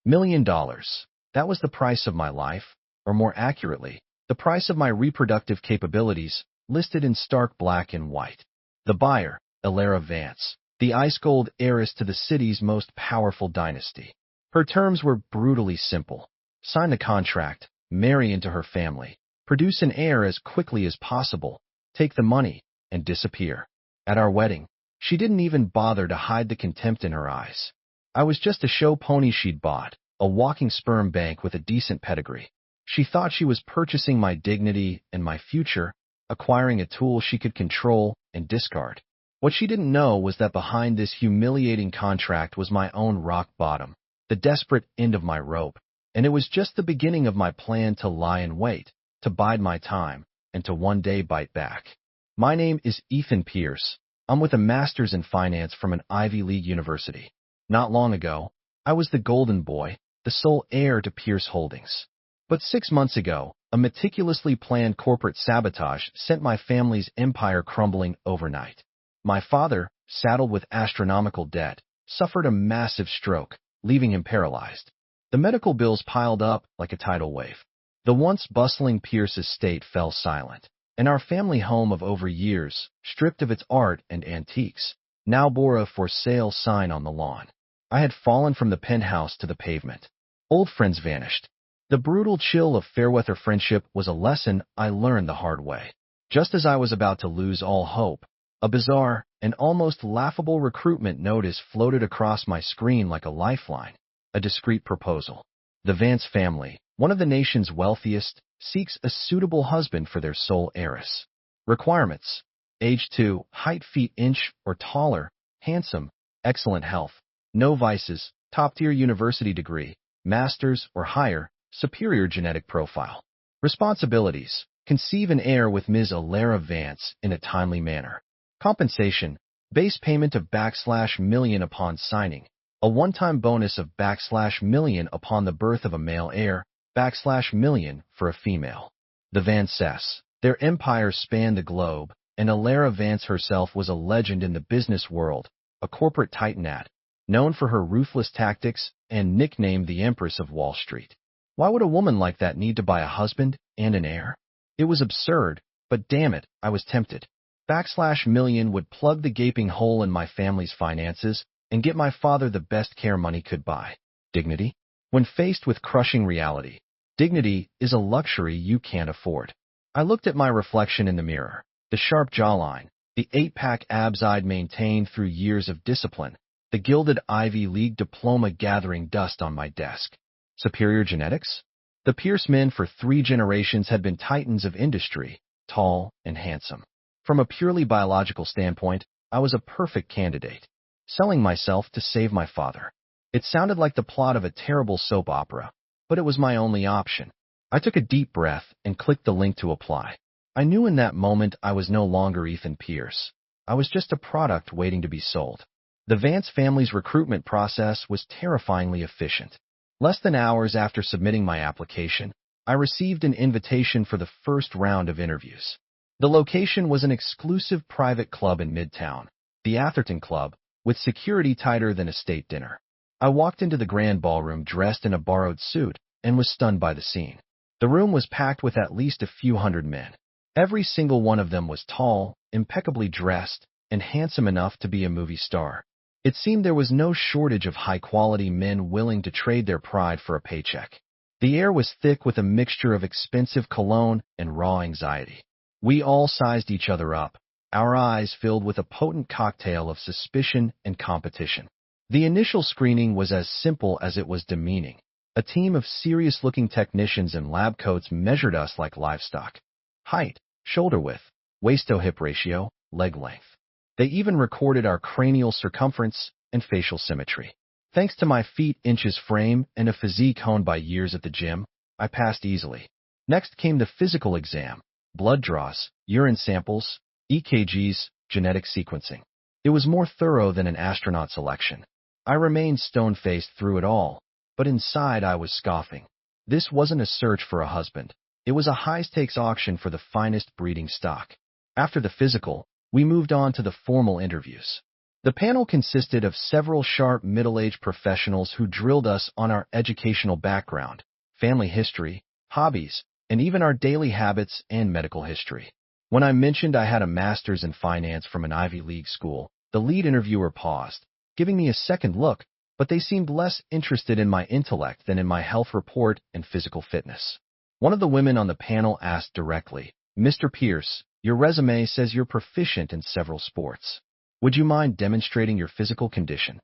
$1 million. That was the price of my life, or more accurately, the price of my reproductive capabilities, listed in stark black and white. The buyer, Elara Vance, the ice-cold heiress to the city's most powerful dynasty. Her terms were brutally simple. Sign the contract, marry into her family, produce an heir as quickly as possible, take the money, and disappear. At our wedding, she didn't even bother to hide the contempt in her eyes. I was just a show pony she'd bought, a walking sperm bank with a decent pedigree. She thought she was purchasing my dignity and my future, acquiring a tool she could control and discard. What she didn't know was that behind this humiliating contract was my own rock bottom, the desperate end of my rope, and it was just the beginning of my plan to lie in wait, to bide my time, and to one day bite back. My name is Ethan Pierce. I'm with a master's in finance from an Ivy League university. Not long ago, I was the golden boy, the sole heir to Pierce Holdings. But 6 months ago, a meticulously planned corporate sabotage sent my family's empire crumbling overnight. My father, saddled with astronomical debt, suffered a massive stroke, leaving him paralyzed. The medical bills piled up like a tidal wave. The once bustling Pierce estate fell silent, and our family home of over years, stripped of its art and antiques, now bore a for sale sign on the lawn. I had fallen from the penthouse to the pavement. Old friends vanished. The brutal chill of fair-weather friendship was a lesson I learned the hard way. Just as I was about to lose all hope, a bizarre and almost laughable recruitment notice floated across my screen like a lifeline, a discreet proposal. The Vance family, one of the nation's wealthiest, seeks a suitable husband for their sole heiress. Requirements: age 2, height feet inch or taller, handsome, excellent health, no vices, top-tier university degree, master's or higher, superior genetic profile. Responsibilities: conceive an heir with Ms. Elara Vance in a timely manner. Compensation: base payment of \million upon signing, a one-time bonus of \million upon the birth of a male heir, \million for a female. The Vances. Their empire spanned the globe, and Elara Vance herself was a legend in the business world, a corporate titanat, known for her ruthless tactics and nicknamed the Empress of Wall Street. Why would a woman like that need to buy a husband and an heir? It was absurd, but damn it, I was tempted. \million would plug the gaping hole in my family's finances and get my father the best care money could buy. Dignity? When faced with crushing reality, dignity is a luxury you can't afford. I looked at my reflection in the mirror, the sharp jawline, the 8-pack abs I'd maintained through years of discipline, the gilded Ivy League diploma gathering dust on my desk. Superior genetics? The Pierce men for 3 generations had been titans of industry, tall and handsome. From a purely biological standpoint, I was a perfect candidate. Selling myself to save my father. It sounded like the plot of a terrible soap opera, but it was my only option. I took a deep breath and clicked the link to apply. I knew in that moment I was no longer Ethan Pierce. I was just a product waiting to be sold. The Vance family's recruitment process was terrifyingly efficient. Less than hours after submitting my application, I received an invitation for the first round of interviews. The location was an exclusive private club in Midtown, the Atherton Club, with security tighter than a state dinner. I walked into the grand ballroom dressed in a borrowed suit and was stunned by the scene. The room was packed with at least a few hundred men. Every single one of them was tall, impeccably dressed, and handsome enough to be a movie star. It seemed there was no shortage of high-quality men willing to trade their pride for a paycheck. The air was thick with a mixture of expensive cologne and raw anxiety. We all sized each other up, our eyes filled with a potent cocktail of suspicion and competition. The initial screening was as simple as it was demeaning. A team of serious-looking technicians in lab coats measured us like livestock. Height, shoulder width, waist-to-hip ratio, leg length. They even recorded our cranial circumference and facial symmetry. Thanks to my feet inches frame and a physique honed by years at the gym, I passed easily. Next came the physical exam, blood draws, urine samples, EKGs, genetic sequencing. It was more thorough than an astronaut selection. I remained stone-faced through it all, but inside I was scoffing. This wasn't a search for a husband. It was a high-stakes auction for the finest breeding stock. After the physical, we moved on to the formal interviews. The panel consisted of several sharp middle-aged professionals who drilled us on our educational background, family history, hobbies, and even our daily habits and medical history. When I mentioned I had a master's in finance from an Ivy League school, the lead interviewer paused, giving me a second look, but they seemed less interested in my intellect than in my health report and physical fitness. One of the women on the panel asked directly, "Mr. Pierce, your resume says you're proficient in several sports. Would you mind demonstrating your physical condition?"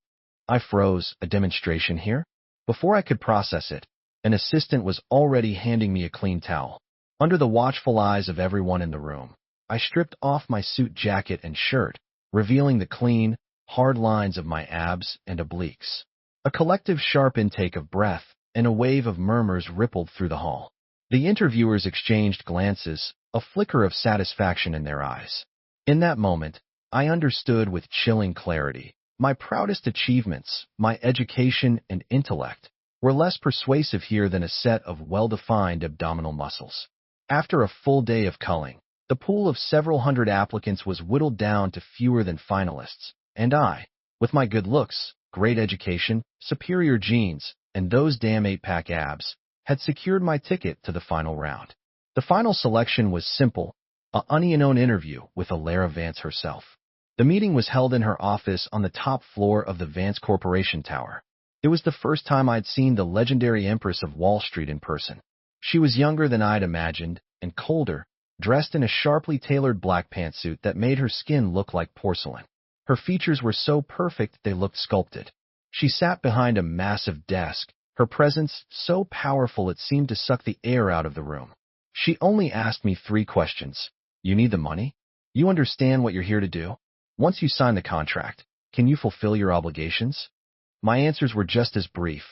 I froze. A demonstration here? Before I could process it, an assistant was already handing me a clean towel. Under the watchful eyes of everyone in the room, I stripped off my suit jacket and shirt, revealing the clean, hard lines of my abs and obliques. A collective sharp intake of breath and a wave of murmurs rippled through the hall. The interviewers exchanged glances, a flicker of satisfaction in their eyes. In that moment, I understood with chilling clarity. My proudest achievements, my education and intellect, were less persuasive here than a set of well-defined abdominal muscles. After a full day of culling, the pool of several hundred applicants was whittled down to fewer than finalists, and I, with my good looks, great education, superior genes, and those damn 8-pack abs, had secured my ticket to the final round. The final selection was simple, an onion-owned interview with Alara Vance herself. The meeting was held in her office on the top floor of the Vance Corporation Tower. It was the first time I'd seen the legendary Empress of Wall Street in person. She was younger than I'd imagined, and colder, dressed in a sharply tailored black pantsuit that made her skin look like porcelain. Her features were so perfect they looked sculpted. She sat behind a massive desk, her presence so powerful it seemed to suck the air out of the room. She only asked me 3 questions. You need the money? You understand what you're here to do? Once you sign the contract, can you fulfill your obligations? My answers were just as brief.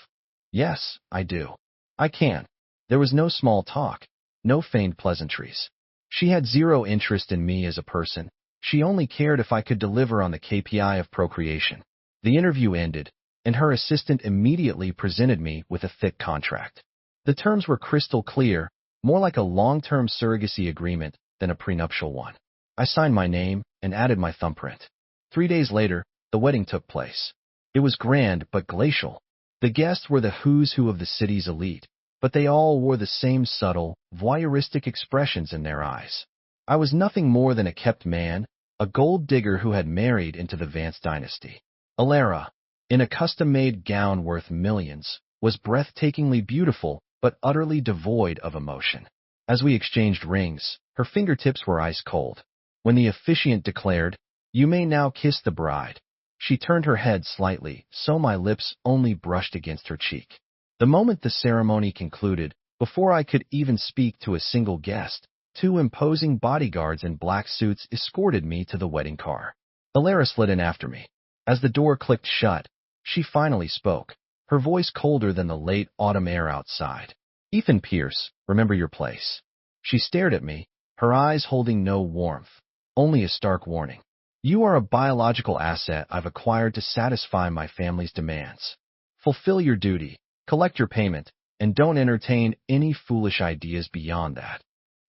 Yes, I do. I can. There was no small talk, no feigned pleasantries. She had zero interest in me as a person. She only cared if I could deliver on the KPI of procreation. The interview ended, and her assistant immediately presented me with a thick contract. The terms were crystal clear, more like a long-term surrogacy agreement than a prenuptial one. I signed my name and added my thumbprint. 3 days later, the wedding took place. It was grand but glacial. The guests were the who's who of the city's elite, but they all wore the same subtle, voyeuristic expressions in their eyes. I was nothing more than a kept man, a gold digger who had married into the Vance dynasty. Alara, in a custom-made gown worth millions, was breathtakingly beautiful but utterly devoid of emotion. As we exchanged rings, her fingertips were ice cold. When the officiant declared, "You may now kiss the bride," she turned her head slightly, so my lips only brushed against her cheek. The moment the ceremony concluded, before I could even speak to a single guest, 2 imposing bodyguards in black suits escorted me to the wedding car. Alara slid in after me. As the door clicked shut, she finally spoke, her voice colder than the late autumn air outside. "Ethan Pierce, remember your place." She stared at me, her eyes holding no warmth, only a stark warning. "You are a biological asset I've acquired to satisfy my family's demands. Fulfill your duty, collect your payment, and don't entertain any foolish ideas beyond that."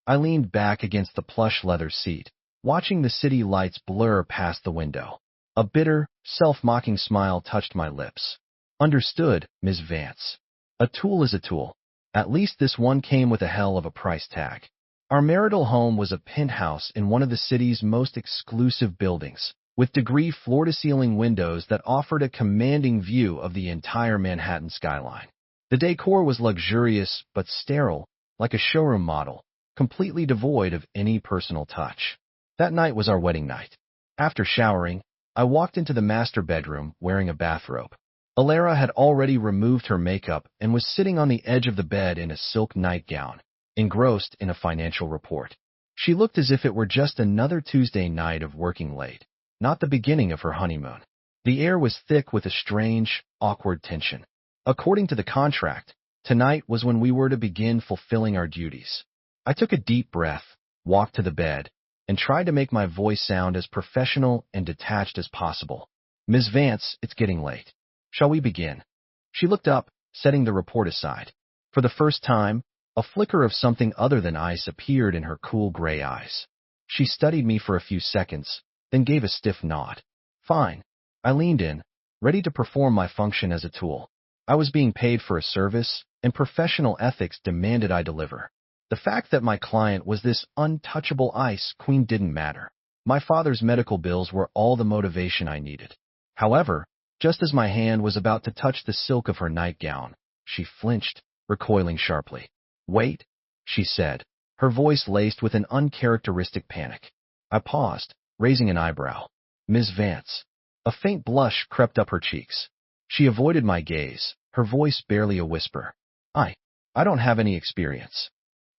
I leaned back against the plush leather seat, watching the city lights blur past the window. A bitter, self-mocking smile touched my lips. "Understood, Ms. Vance. A tool is a tool. At least this one came with a hell of a price tag." Our marital home was a penthouse in one of the city's most exclusive buildings, with degree floor-to-ceiling windows that offered a commanding view of the entire Manhattan skyline. The decor was luxurious but sterile, like a showroom model, completely devoid of any personal touch. That night was our wedding night. After showering, I walked into the master bedroom wearing a bathrobe. Alara had already removed her makeup and was sitting on the edge of the bed in a silk nightgown, engrossed in a financial report. She looked as if it were just another Tuesday night of working late, not the beginning of her honeymoon. The air was thick with a strange, awkward tension. According to the contract, tonight was when we were to begin fulfilling our duties. I took a deep breath, walked to the bed, and tried to make my voice sound as professional and detached as possible. "Ms. Vance, it's getting late. Shall we begin?" She looked up, setting the report aside. For the first time, a flicker of something other than ice appeared in her cool gray eyes. She studied me for a few seconds, then gave a stiff nod. "Fine. I leaned in, ready to perform my function as a tool. I was being paid for a service, and professional ethics demanded I deliver. The fact that my client was this untouchable ice queen didn't matter. My father's medical bills were all the motivation I needed. However, just as my hand was about to touch the silk of her nightgown, she flinched, recoiling sharply. "Wait," she said, her voice laced with an uncharacteristic panic. I paused, raising an eyebrow. "Ms. Vance." A faint blush crept up her cheeks. She avoided my gaze, her voice barely a whisper. I don't have any experience."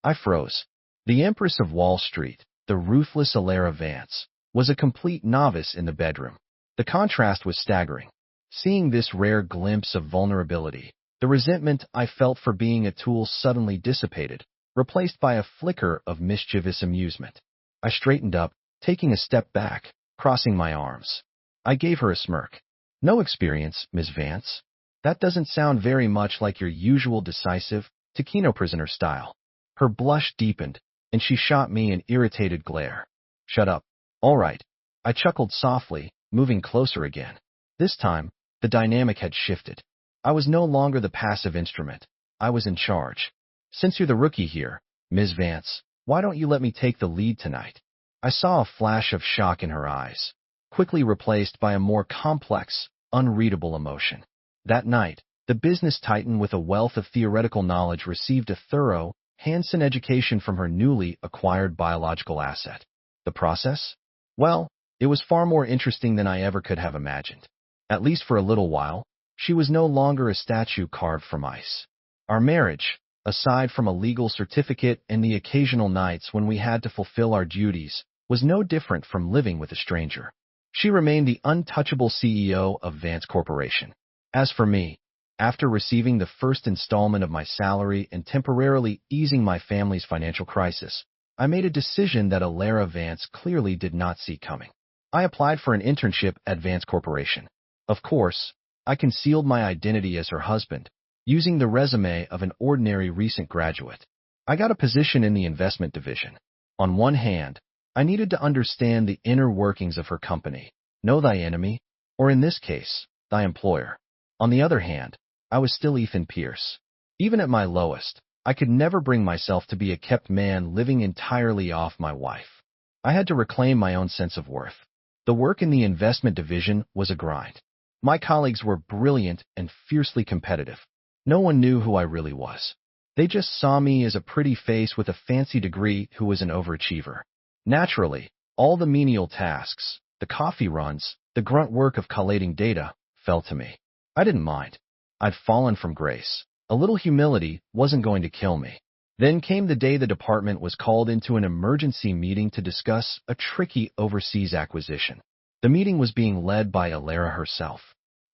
I froze. The Empress of Wall Street, the ruthless Alara Vance, was a complete novice in the bedroom. The contrast was staggering. Seeing this rare glimpse of vulnerability, the resentment I felt for being a tool suddenly dissipated, replaced by a flicker of mischievous amusement. I straightened up, taking a step back, crossing my arms. I gave her a smirk. "No experience, Ms. Vance. That doesn't sound very much like your usual decisive, taquino prisoner style." Her blush deepened, and she shot me an irritated glare. "Shut up." "All right." I chuckled softly, moving closer again. This time, the dynamic had shifted. I was no longer the passive instrument. I was in charge. "Since you're the rookie here, Ms. Vance, why don't you let me take the lead tonight?" I saw a flash of shock in her eyes, quickly replaced by a more complex, unreadable emotion. That night, the business titan with a wealth of theoretical knowledge received a thorough, hands-on education from her newly acquired biological asset. The process? Well, it was far more interesting than I ever could have imagined. At least for a little while, she was no longer a statue carved from ice. Our marriage, aside from a legal certificate and the occasional nights when we had to fulfill our duties, was no different from living with a stranger. She remained the untouchable CEO of Vance Corporation. As for me, after receiving the first installment of my salary and temporarily easing my family's financial crisis, I made a decision that Alara Vance clearly did not see coming. I applied for an internship at Vance Corporation. Of course, I concealed my identity as her husband, using the resume of an ordinary recent graduate. I got a position in the investment division. On one hand, I needed to understand the inner workings of her company, know thy enemy, or in this case, thy employer. On the other hand, I was still Ethan Pierce. Even at my lowest, I could never bring myself to be a kept man living entirely off my wife. I had to reclaim my own sense of worth. The work in the investment division was a grind. My colleagues were brilliant and fiercely competitive. No one knew who I really was. They just saw me as a pretty face with a fancy degree who was an overachiever. Naturally, all the menial tasks, the coffee runs, the grunt work of collating data, fell to me. I didn't mind. I'd fallen from grace. A little humility wasn't going to kill me. Then came the day the department was called into an emergency meeting to discuss a tricky overseas acquisition. The meeting was being led by Alara herself.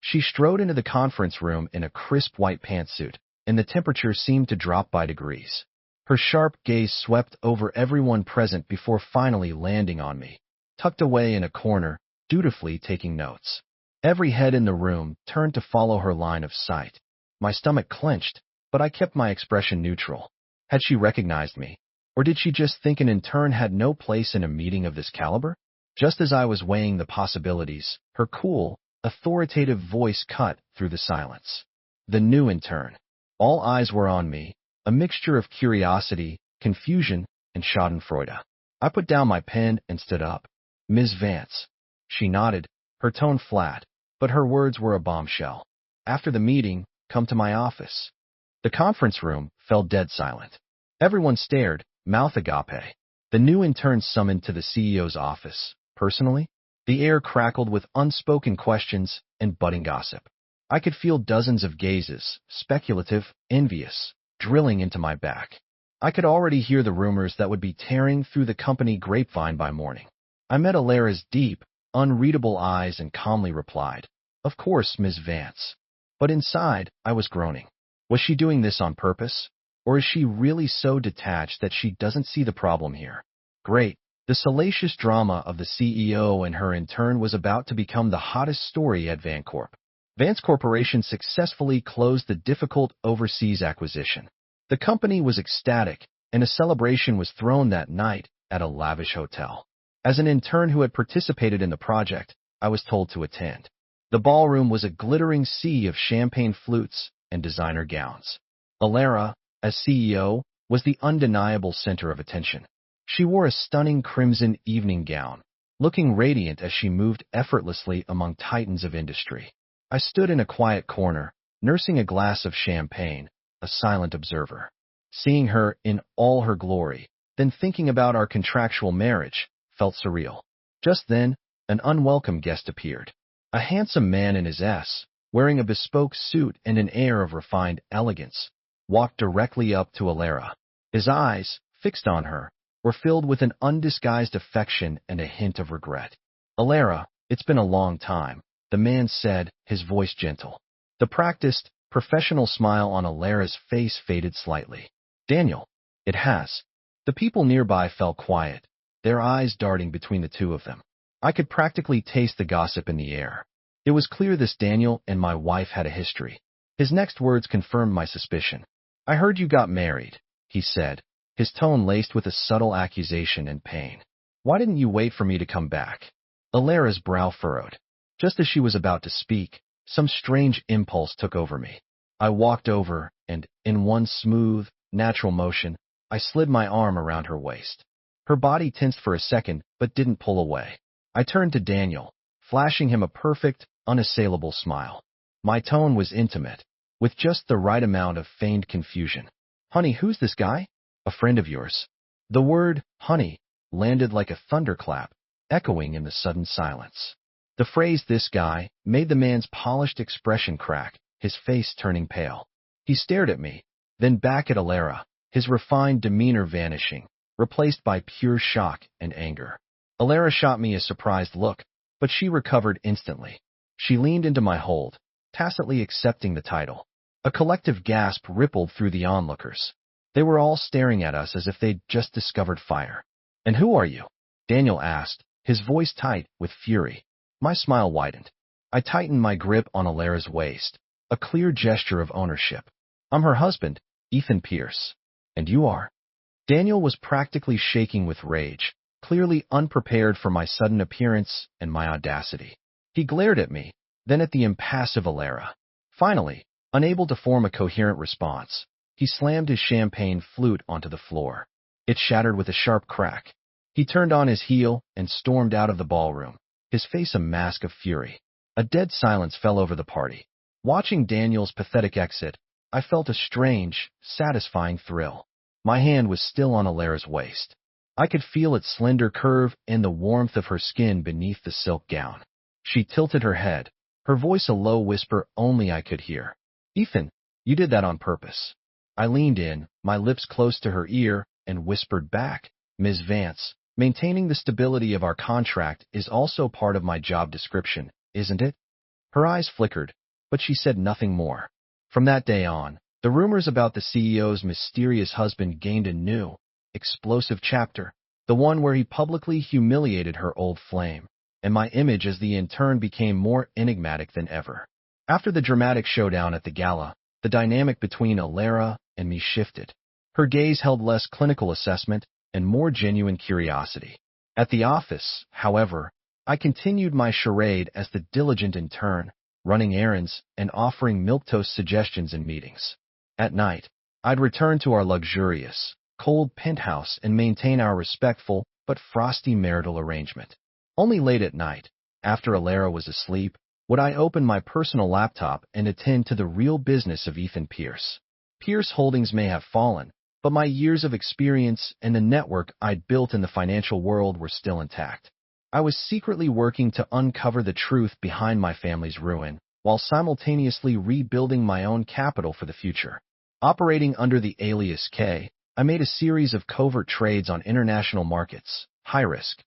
She strode into the conference room in a crisp white pantsuit, and the temperature seemed to drop by degrees. Her sharp gaze swept over everyone present before finally landing on me, tucked away in a corner, dutifully taking notes. Every head in the room turned to follow her line of sight. My stomach clenched, but I kept my expression neutral. Had she recognized me, or did she just think an intern had no place in a meeting of this caliber? Just as I was weighing the possibilities, her cool, authoritative voice cut through the silence. "The new intern." All eyes were on me, a mixture of curiosity, confusion, and schadenfreude. I put down my pen and stood up. "Ms. Vance." She nodded, her tone flat, but her words were a bombshell. "After the meeting, come to my office." The conference room fell dead silent. Everyone stared, mouth agape. The new intern summoned to the CEO's office. Personally, the air crackled with unspoken questions and budding gossip. I could feel dozens of gazes, speculative, envious, drilling into my back. I could already hear the rumors that would be tearing through the company grapevine by morning. I met Alara's deep, unreadable eyes and calmly replied, "Of course, Ms. Vance." But inside, I was groaning. Was she doing this on purpose? Or is she really so detached that she doesn't see the problem here? Great. The salacious drama of the CEO and her intern was about to become the hottest story at Vancorp. Vance Corporation successfully closed the difficult overseas acquisition. The company was ecstatic, and a celebration was thrown that night at a lavish hotel. As an intern who had participated in the project, I was told to attend. The ballroom was a glittering sea of champagne flutes and designer gowns. Alara, as CEO, was the undeniable center of attention. She wore a stunning crimson evening gown, looking radiant as she moved effortlessly among titans of industry. I stood in a quiet corner, nursing a glass of champagne, a silent observer. Seeing her in all her glory, then thinking about our contractual marriage, felt surreal. Just then, an unwelcome guest appeared. A handsome man in his S, wearing a bespoke suit and an air of refined elegance, walked directly up to Alara. His eyes, fixed on her, were filled with an undisguised affection and a hint of regret. "Alara, it's been a long time," the man said, his voice gentle. The practiced, professional smile on Alara's face faded slightly. "Daniel, it has." The people nearby fell quiet, their eyes darting between the two of them. I could practically taste the gossip in the air. It was clear this Daniel and my wife had a history. His next words confirmed my suspicion. "I heard you got married," he said, his tone laced with a subtle accusation and pain. "Why didn't you wait for me to come back?" Alara's brow furrowed. Just as she was about to speak, some strange impulse took over me. I walked over and, in one smooth, natural motion, I slid my arm around her waist. Her body tensed for a second, but didn't pull away. I turned to Daniel, flashing him a perfect, unassailable smile. My tone was intimate, with just the right amount of feigned confusion. "Honey, who's this guy?" "A friend of yours." The word, honey, landed like a thunderclap, echoing in the sudden silence. The phrase, "this guy," made the man's polished expression crack, his face turning pale. He stared at me, then back at Alara, his refined demeanor vanishing, replaced by pure shock and anger. Alara shot me a surprised look, but she recovered instantly. She leaned into my hold, tacitly accepting the title. A collective gasp rippled through the onlookers. They were all staring at us as if they'd just discovered fire. "And who are you?" Daniel asked, his voice tight with fury. My smile widened. I tightened my grip on Alara's waist, a clear gesture of ownership. "I'm her husband, Ethan Pierce." "And you are?" Daniel was practically shaking with rage, clearly unprepared for my sudden appearance and my audacity. He glared at me, then at the impassive Alara. Finally, unable to form a coherent response, he slammed his champagne flute onto the floor. It shattered with a sharp crack. He turned on his heel and stormed out of the ballroom, his face a mask of fury. A dead silence fell over the party. Watching Daniel's pathetic exit, I felt a strange, satisfying thrill. My hand was still on Alara's waist. I could feel its slender curve and the warmth of her skin beneath the silk gown. She tilted her head, her voice a low whisper only I could hear. "Ethan, you did that on purpose." I leaned in, my lips close to her ear, and whispered back, "Ms. Vance, maintaining the stability of our contract is also part of my job description, isn't it?" Her eyes flickered, but she said nothing more. From that day on, the rumors about the CEO's mysterious husband gained a new, explosive chapter, the one where he publicly humiliated her old flame, and my image as the intern became more enigmatic than ever. After the dramatic showdown at the gala, the dynamic between Alara and me shifted. Her gaze held less clinical assessment and more genuine curiosity. At the office, however, I continued my charade as the diligent intern, running errands and offering milquetoast suggestions in meetings. At night, I'd return to our luxurious, cold penthouse and maintain our respectful but frosty marital arrangement. Only late at night, after Alara was asleep, would I open my personal laptop and attend to the real business of Ethan Pierce. Pierce Holdings may have fallen, but my years of experience and the network I'd built in the financial world were still intact. I was secretly working to uncover the truth behind my family's ruin, while simultaneously rebuilding my own capital for the future. Operating under the alias K, I made a series of covert trades on international markets, high risk,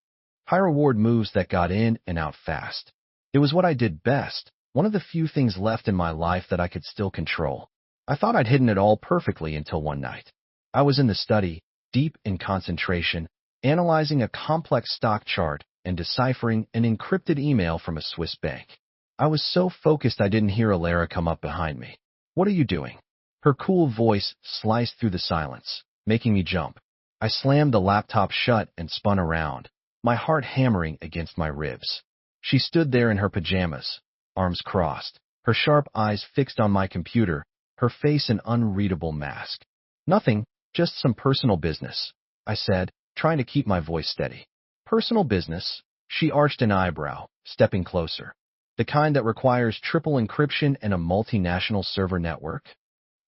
high reward moves that got in and out fast. It was what I did best, one of the few things left in my life that I could still control. I thought I'd hidden it all perfectly until one night. I was in the study, deep in concentration, analyzing a complex stock chart and deciphering an encrypted email from a Swiss bank. I was so focused I didn't hear Alara come up behind me. "What are you doing?" Her cool voice sliced through the silence, making me jump. I slammed the laptop shut and spun around, my heart hammering against my ribs. She stood there in her pajamas, arms crossed, her sharp eyes fixed on my computer, her face an unreadable mask. Nothing, just some personal business, I said, trying to keep my voice steady. Personal business? She arched an eyebrow, stepping closer. The kind that requires triple encryption and a multinational server network?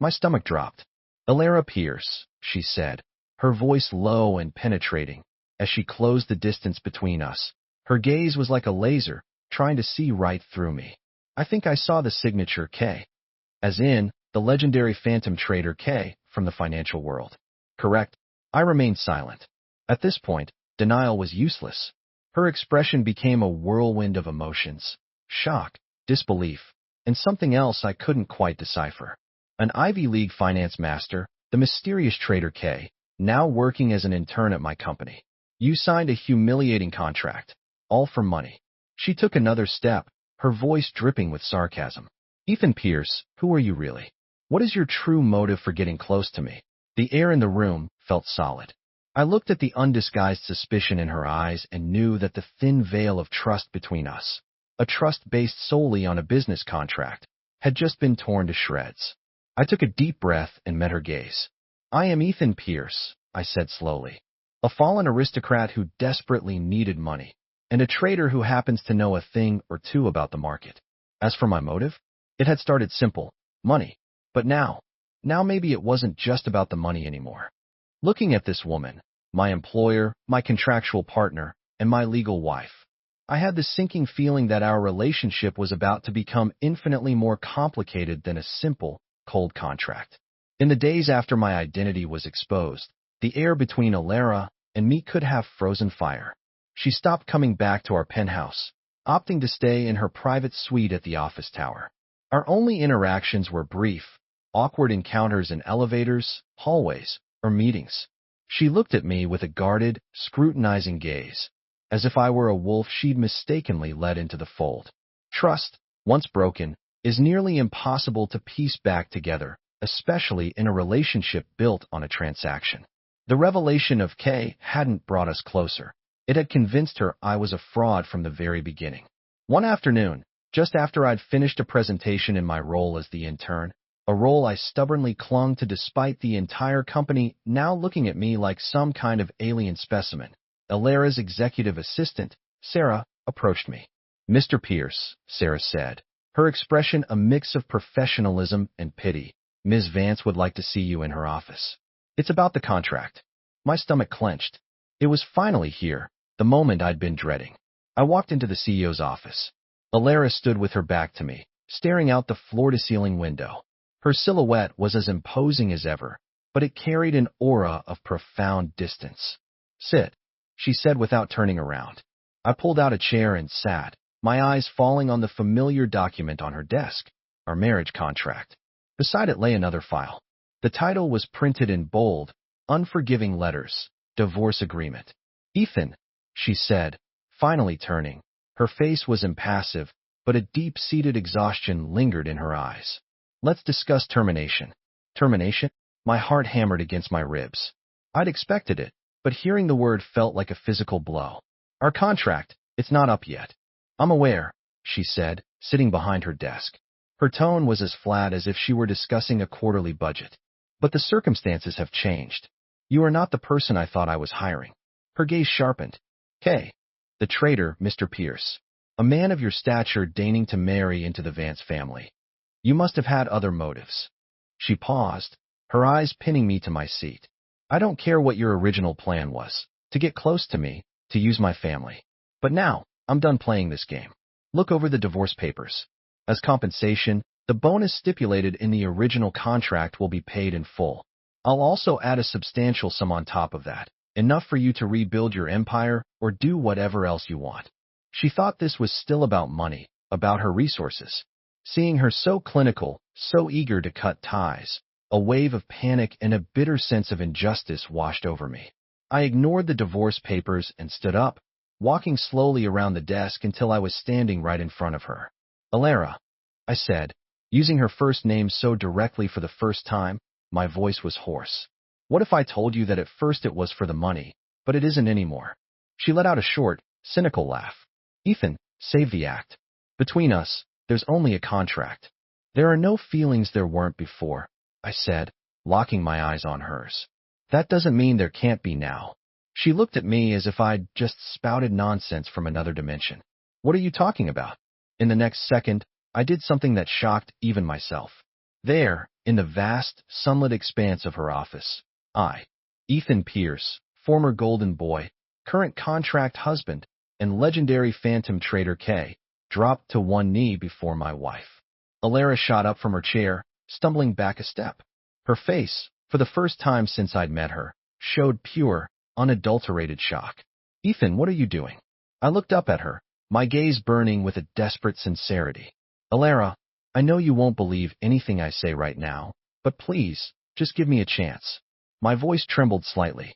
My stomach dropped. Alara Pierce, she said, her voice low and penetrating, as she closed the distance between us. Her gaze was like a laser, trying to see right through me. I think I saw the signature K. As in, the legendary phantom trader K from the financial world. Correct. I remained silent. At this point, denial was useless. Her expression became a whirlwind of emotions. Shock, disbelief, and something else I couldn't quite decipher. An Ivy League finance master, the mysterious trader K, now working as an intern at my company. You signed a humiliating contract. All for money. She took another step, her voice dripping with sarcasm. Ethan Pierce, who are you really? What is your true motive for getting close to me? The air in the room felt solid. I looked at the undisguised suspicion in her eyes and knew that the thin veil of trust between us, a trust based solely on a business contract, had just been torn to shreds. I took a deep breath and met her gaze. I am Ethan Pierce, I said slowly, a fallen aristocrat who desperately needed money, and a trader who happens to know a thing or two about the market. As for my motive, it had started simple, money. But now maybe it wasn't just about the money anymore. Looking at this woman, my employer, my contractual partner, and my legal wife, I had the sinking feeling that our relationship was about to become infinitely more complicated than a simple, cold contract. In the days after my identity was exposed, the air between Alara and me could have frozen fire. She stopped coming back to our penthouse, opting to stay in her private suite at the office tower. Our only interactions were brief, awkward encounters in elevators, hallways, or meetings. She looked at me with a guarded, scrutinizing gaze, as if I were a wolf she'd mistakenly led into the fold. Trust, once broken, is nearly impossible to piece back together, especially in a relationship built on a transaction. The revelation of K hadn't brought us closer. It had convinced her I was a fraud from the very beginning. One afternoon, just after I'd finished a presentation in my role as the intern, a role I stubbornly clung to despite the entire company now looking at me like some kind of alien specimen, Alara's executive assistant, Sarah, approached me. Mr. Pierce, Sarah said, her expression a mix of professionalism and pity. Ms. Vance would like to see you in her office. It's about the contract. My stomach clenched. It was finally here, the moment I'd been dreading. I walked into the CEO's office. Alara stood with her back to me, staring out the floor-to-ceiling window. Her silhouette was as imposing as ever, but it carried an aura of profound distance. Sit, she said without turning around. I pulled out a chair and sat, my eyes falling on the familiar document on her desk, our marriage contract. Beside it lay another file. The title was printed in bold, unforgiving letters, Divorce Agreement. Ethan, she said, finally turning. Her face was impassive, but a deep-seated exhaustion lingered in her eyes. Let's discuss termination. Termination? My heart hammered against my ribs. I'd expected it, but hearing the word felt like a physical blow. Our contract, it's not up yet. I'm aware, she said, sitting behind her desk. Her tone was as flat as if she were discussing a quarterly budget. But the circumstances have changed. You are not the person I thought I was hiring. Her gaze sharpened. K. The traitor, Mr. Pierce. A man of your stature deigning to marry into the Vance family. You must have had other motives. She paused, her eyes pinning me to my seat. I don't care what your original plan was, to get close to me, to use my family. But now, I'm done playing this game. Look over the divorce papers. As compensation, the bonus stipulated in the original contract will be paid in full. I'll also add a substantial sum on top of that, enough for you to rebuild your empire or do whatever else you want. She thought this was still about money, about her resources. Seeing her so clinical, so eager to cut ties, a wave of panic and a bitter sense of injustice washed over me. I ignored the divorce papers and stood up, walking slowly around the desk until I was standing right in front of her. Alara, I said, using her first name so directly for the first time, my voice was hoarse. What if I told you that at first it was for the money, but it isn't anymore? She let out a short, cynical laugh. Ethan, save the act. Between us, There's only a contract. There are no feelings there weren't before, I said, locking my eyes on hers. That doesn't mean there can't be now. She looked at me as if I'd just spouted nonsense from another dimension. What are you talking about? In the next second, I did something that shocked even myself. There, in the vast, sunlit expanse of her office, Ethan Pierce, former Golden Boy, current contract husband, and legendary phantom trader K, dropped to one knee before my wife. Alara shot up from her chair, stumbling back a step. Her face, for the first time since I'd met her, showed pure, unadulterated shock. Ethan, what are you doing? I looked up at her, my gaze burning with a desperate sincerity. Alara, I know you won't believe anything I say right now, but please, just give me a chance. My voice trembled slightly.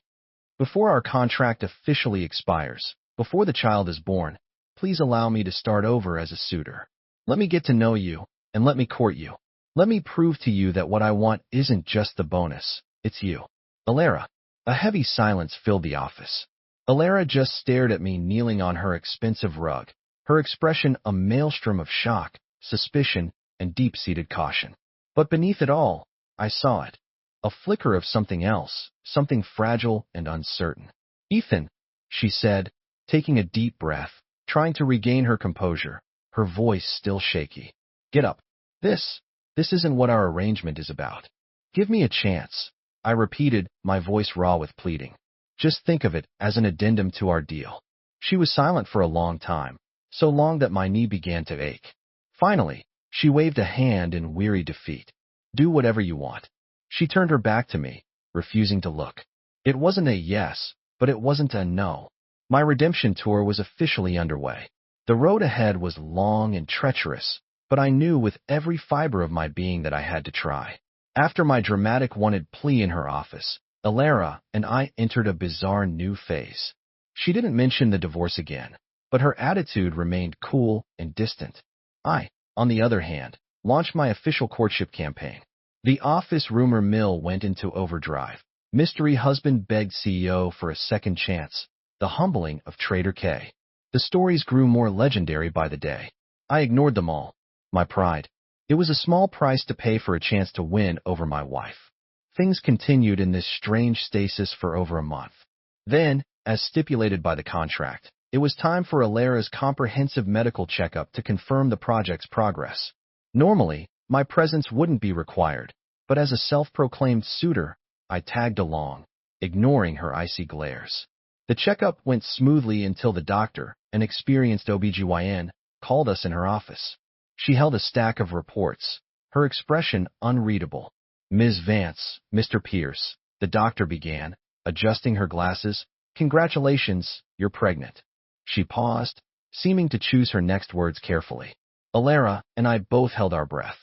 Before our contract officially expires, before the child is born, please allow me to start over as a suitor. Let me get to know you, and let me court you. Let me prove to you that what I want isn't just the bonus, it's you. Alara. A heavy silence filled the office. Alara just stared at me kneeling on her expensive rug, her expression a maelstrom of shock, suspicion, and deep-seated caution. But beneath it all, I saw it. A flicker of something else, something fragile and uncertain. Ethan, she said, taking a deep breath, trying to regain her composure, her voice still shaky. Get up. This isn't what our arrangement is about. Give me a chance, I repeated, my voice raw with pleading. Just think of it as an addendum to our deal. She was silent for a long time, so long that my knee began to ache. Finally, she waved a hand in weary defeat. Do whatever you want. She turned her back to me, refusing to look. It wasn't a yes, but it wasn't a no. My redemption tour was officially underway. The road ahead was long and treacherous, but I knew with every fiber of my being that I had to try. After my dramatic wanted plea in her office, Alara and I entered a bizarre new phase. She didn't mention the divorce again, but her attitude remained cool and distant. I, on the other hand, launched my official courtship campaign. The office rumor mill went into overdrive. Mystery husband begged CEO for a second chance. The humbling of Trader K. The stories grew more legendary by the day. I ignored them all. My pride. It was a small price to pay for a chance to win over my wife. Things continued in this strange stasis for over a month. Then, as stipulated by the contract, it was time for Alara's comprehensive medical checkup to confirm the project's progress. Normally, my presence wouldn't be required, but as a self-proclaimed suitor, I tagged along, ignoring her icy glares. The checkup went smoothly until the doctor, an experienced OBGYN, called us in her office. She held a stack of reports, her expression unreadable. Ms. Vance, Mr. Pierce, the doctor began, adjusting her glasses. Congratulations, you're pregnant. She paused, seeming to choose her next words carefully. Alara and I both held our breath.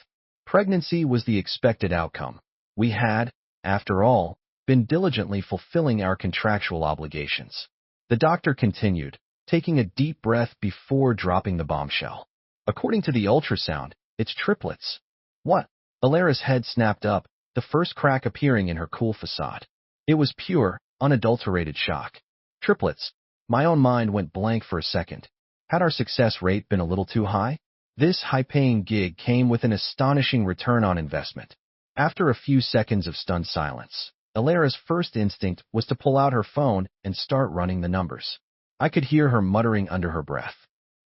Pregnancy was the expected outcome. We had, after all, been diligently fulfilling our contractual obligations. The doctor continued, taking a deep breath before dropping the bombshell. According to the ultrasound, it's triplets. What? Alara's head snapped up, the first crack appearing in her cool facade. It was pure, unadulterated shock. Triplets. My own mind went blank for a second. Had our success rate been a little too high? This high-paying gig came with an astonishing return on investment. After a few seconds of stunned silence, Alara's first instinct was to pull out her phone and start running the numbers. I could hear her muttering under her breath.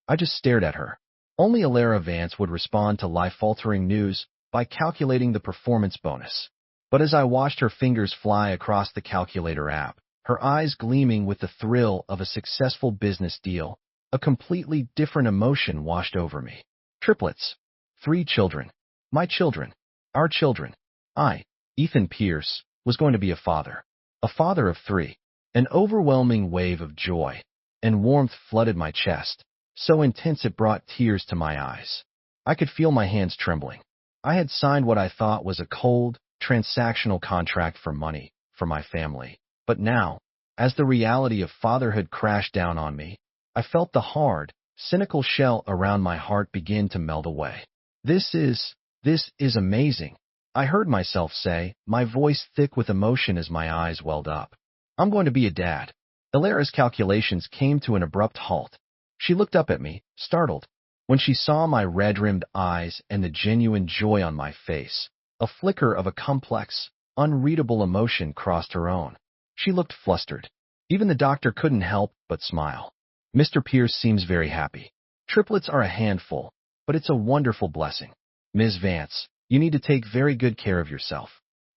I just stared at her. Only Alara Vance would respond to life-altering news by calculating the performance bonus. But as I watched her fingers fly across the calculator app, her eyes gleaming with the thrill of a successful business deal, a completely different emotion washed over me. Triplets. 3 children. My children. Our children. I, Ethan Pierce, was going to be a father. A father of 3. An overwhelming wave of joy and warmth flooded my chest, so intense it brought tears to my eyes. I could feel my hands trembling. I had signed what I thought was a cold, transactional contract for money, for my family. But now, as the reality of fatherhood crashed down on me, I felt the hard, cynical shell around my heart begin to melt away. This is amazing, I heard myself say, my voice thick with emotion as my eyes welled up. I'm going to be a dad. Alara's calculations came to an abrupt halt. She looked up at me, startled. When she saw my red-rimmed eyes and the genuine joy on my face, a flicker of a complex, unreadable emotion crossed her own. She looked flustered. Even the doctor couldn't help but smile. Mr. Pierce seems very happy. Triplets are a handful, but it's a wonderful blessing. Ms. Vance, you need to take very good care of yourself.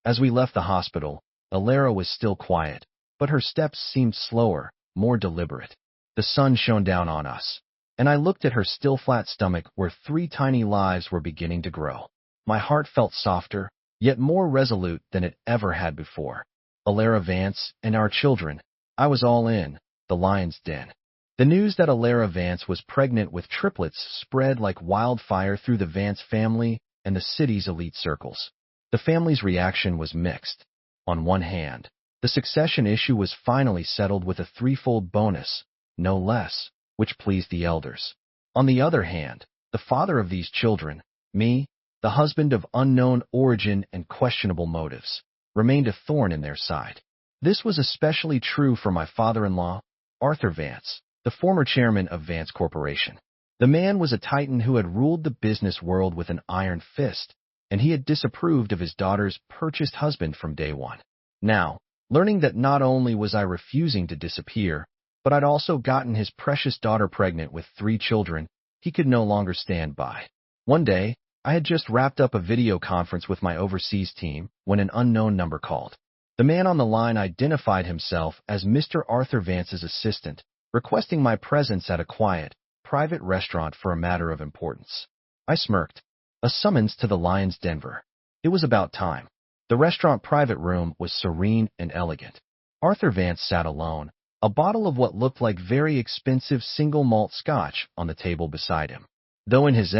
As we left the hospital, Alara was still quiet, but her steps seemed slower, more deliberate. The sun shone down on us, and I looked at her still flat stomach where 3 tiny lives were beginning to grow. My heart felt softer, yet more resolute than it ever had before. Alara Vance and our children. I was all in, the lion's den. The news that Alara Vance was pregnant with triplets spread like wildfire through the Vance family and the city's elite circles. The family's reaction was mixed. On one hand, the succession issue was finally settled with a 3-fold bonus, no less, which pleased the elders. On the other hand, the father of these children, me, the husband of unknown origin and questionable motives, remained a thorn in their side. This was especially true for my father-in-law, Arthur Vance, the former chairman of Vance Corporation. The man was a titan who had ruled the business world with an iron fist, and he had disapproved of his daughter's purchased husband from day one. Now, learning that not only was I refusing to disappear, but I'd also gotten his precious daughter pregnant with 3 children, he could no longer stand by. One day, I had just wrapped up a video conference with my overseas team when an unknown number called. The man on the line identified himself as Mr. Arthur Vance's assistant, requesting my presence at a quiet, private restaurant for a matter of importance. I smirked. A summons to the Lion's Denver. It was about time. The restaurant private room was serene and elegant. Arthur Vance sat alone, a bottle of what looked like very expensive single malt scotch on the table beside him. Though in his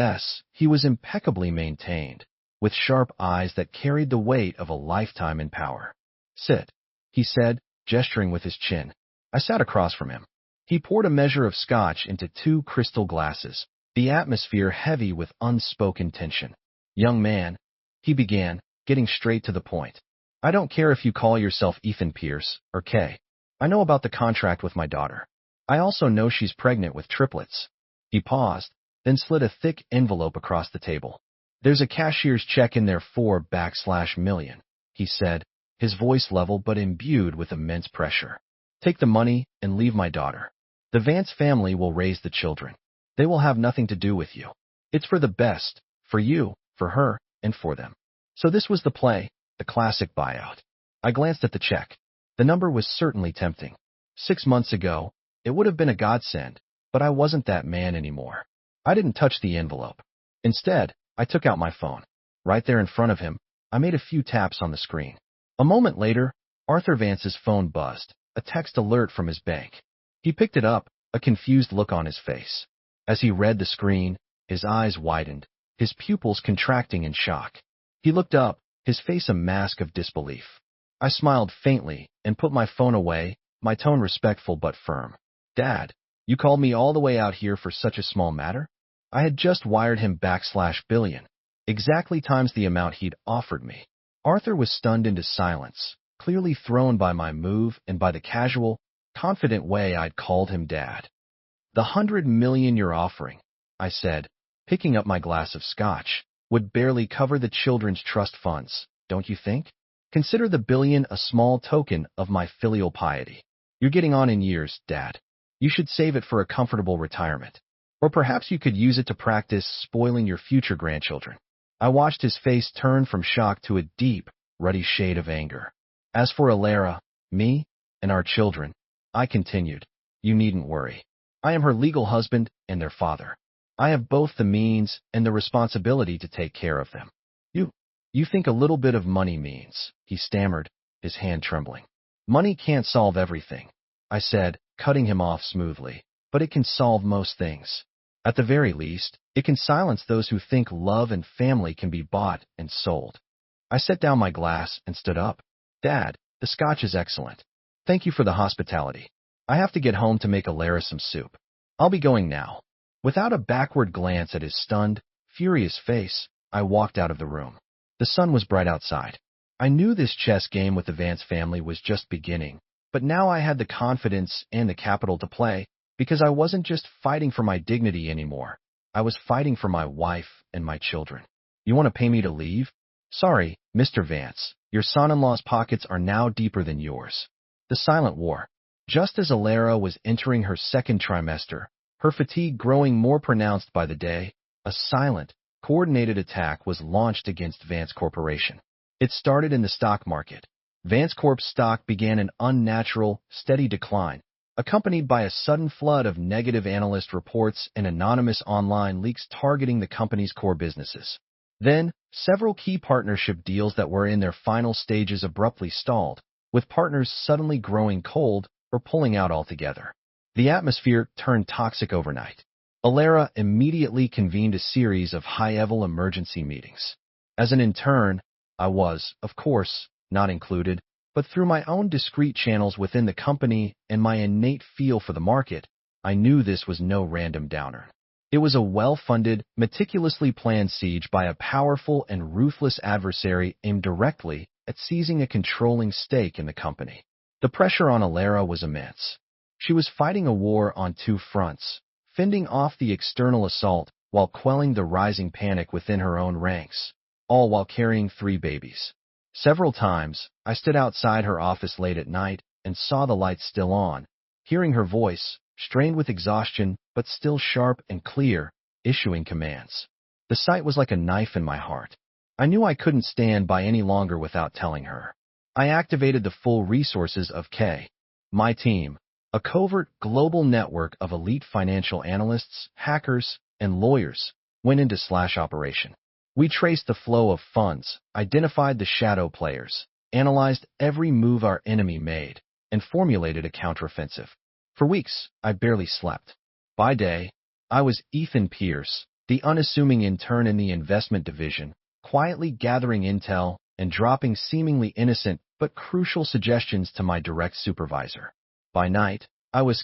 he was impeccably maintained, with sharp eyes that carried the weight of a lifetime in power. Sit, he said, gesturing with his chin. I sat across from him. He poured a measure of scotch into 2 crystal glasses, the atmosphere heavy with unspoken tension. Young man, he began, getting straight to the point. I don't care if you call yourself Ethan Pierce or Kay. I know about the contract with my daughter. I also know she's pregnant with triplets. He paused, then slid a thick envelope across the table. There's a cashier's check in there $4 million, he said, his voice level but imbued with immense pressure. Take the money and leave my daughter. The Vance family will raise the children. They will have nothing to do with you. It's for the best, for you, for her, and for them. So this was the play, the classic buyout. I glanced at the check. The number was certainly tempting. 6 months ago, it would have been a godsend, but I wasn't that man anymore. I didn't touch the envelope. Instead, I took out my phone. Right there in front of him, I made a few taps on the screen. A moment later, Arthur Vance's phone buzzed, a text alert from his bank. He picked it up, a confused look on his face. As he read the screen, his eyes widened, his pupils contracting in shock. He looked up, his face a mask of disbelief. I smiled faintly and put my phone away, my tone respectful but firm. Dad, you called me all the way out here for such a small matter? I had just wired him $1 billion, exactly times the amount he'd offered me. Arthur was stunned into silence, clearly thrown by my move and by the casual, confident way I'd called him Dad. The $100 million you're offering, I said, picking up my glass of scotch, would barely cover the children's trust funds, don't you think? Consider the $1 billion a small token of my filial piety. You're getting on in years, Dad. You should save it for a comfortable retirement. Or perhaps you could use it to practice spoiling your future grandchildren. I watched his face turn from shock to a deep, ruddy shade of anger. As for Alara, me, and our children, I continued, you needn't worry. I am her legal husband and their father. I have both the means and the responsibility to take care of them. You think a little bit of money means, he stammered, his hand trembling. Money can't solve everything, I said, cutting him off smoothly, but it can solve most things. At the very least, it can silence those who think love and family can be bought and sold. I set down my glass and stood up. Dad, the scotch is excellent. Thank you for the hospitality. I have to get home to make Alara some soup. I'll be going now. Without a backward glance at his stunned, furious face, I walked out of the room. The sun was bright outside. I knew this chess game with the Vance family was just beginning, but now I had the confidence and the capital to play, because I wasn't just fighting for my dignity anymore. I was fighting for my wife and my children. You want to pay me to leave? Sorry, Mr. Vance. Your son-in-law's pockets are now deeper than yours. The silent war. Just as Alara was entering her second trimester, her fatigue growing more pronounced by the day, a silent, coordinated attack was launched against Vance Corporation. It started in the stock market. Vance Corp's stock began an unnatural, steady decline, accompanied by a sudden flood of negative analyst reports and anonymous online leaks targeting the company's core businesses. Then, several key partnership deals that were in their final stages abruptly stalled, with partners suddenly growing cold or pulling out altogether. The atmosphere turned toxic overnight. Alara immediately convened a series of high-level emergency meetings. As an intern, I was, of course, not included, but through my own discreet channels within the company and my innate feel for the market, I knew this was no random downer. It was a well-funded, meticulously planned siege by a powerful and ruthless adversary aimed directly at seizing a controlling stake in the company. The pressure on Alara was immense. She was fighting a war on two fronts, fending off the external assault while quelling the rising panic within her own ranks, all while carrying 3 babies. Several times, I stood outside her office late at night and saw the lights still on, hearing her voice, strained with exhaustion but still sharp and clear, issuing commands. The sight was like a knife in my heart. I knew I couldn't stand by any longer without telling her. I activated the full resources of my team, a covert global network of elite financial analysts, hackers, and lawyers, went into operation. We traced the flow of funds, identified the shadow players, analyzed every move our enemy made, and formulated a counteroffensive. For weeks, I barely slept. By day, I was Ethan Pierce, the unassuming intern in the investment division, quietly gathering intel and dropping seemingly innocent but crucial suggestions to my direct supervisor. By night, I was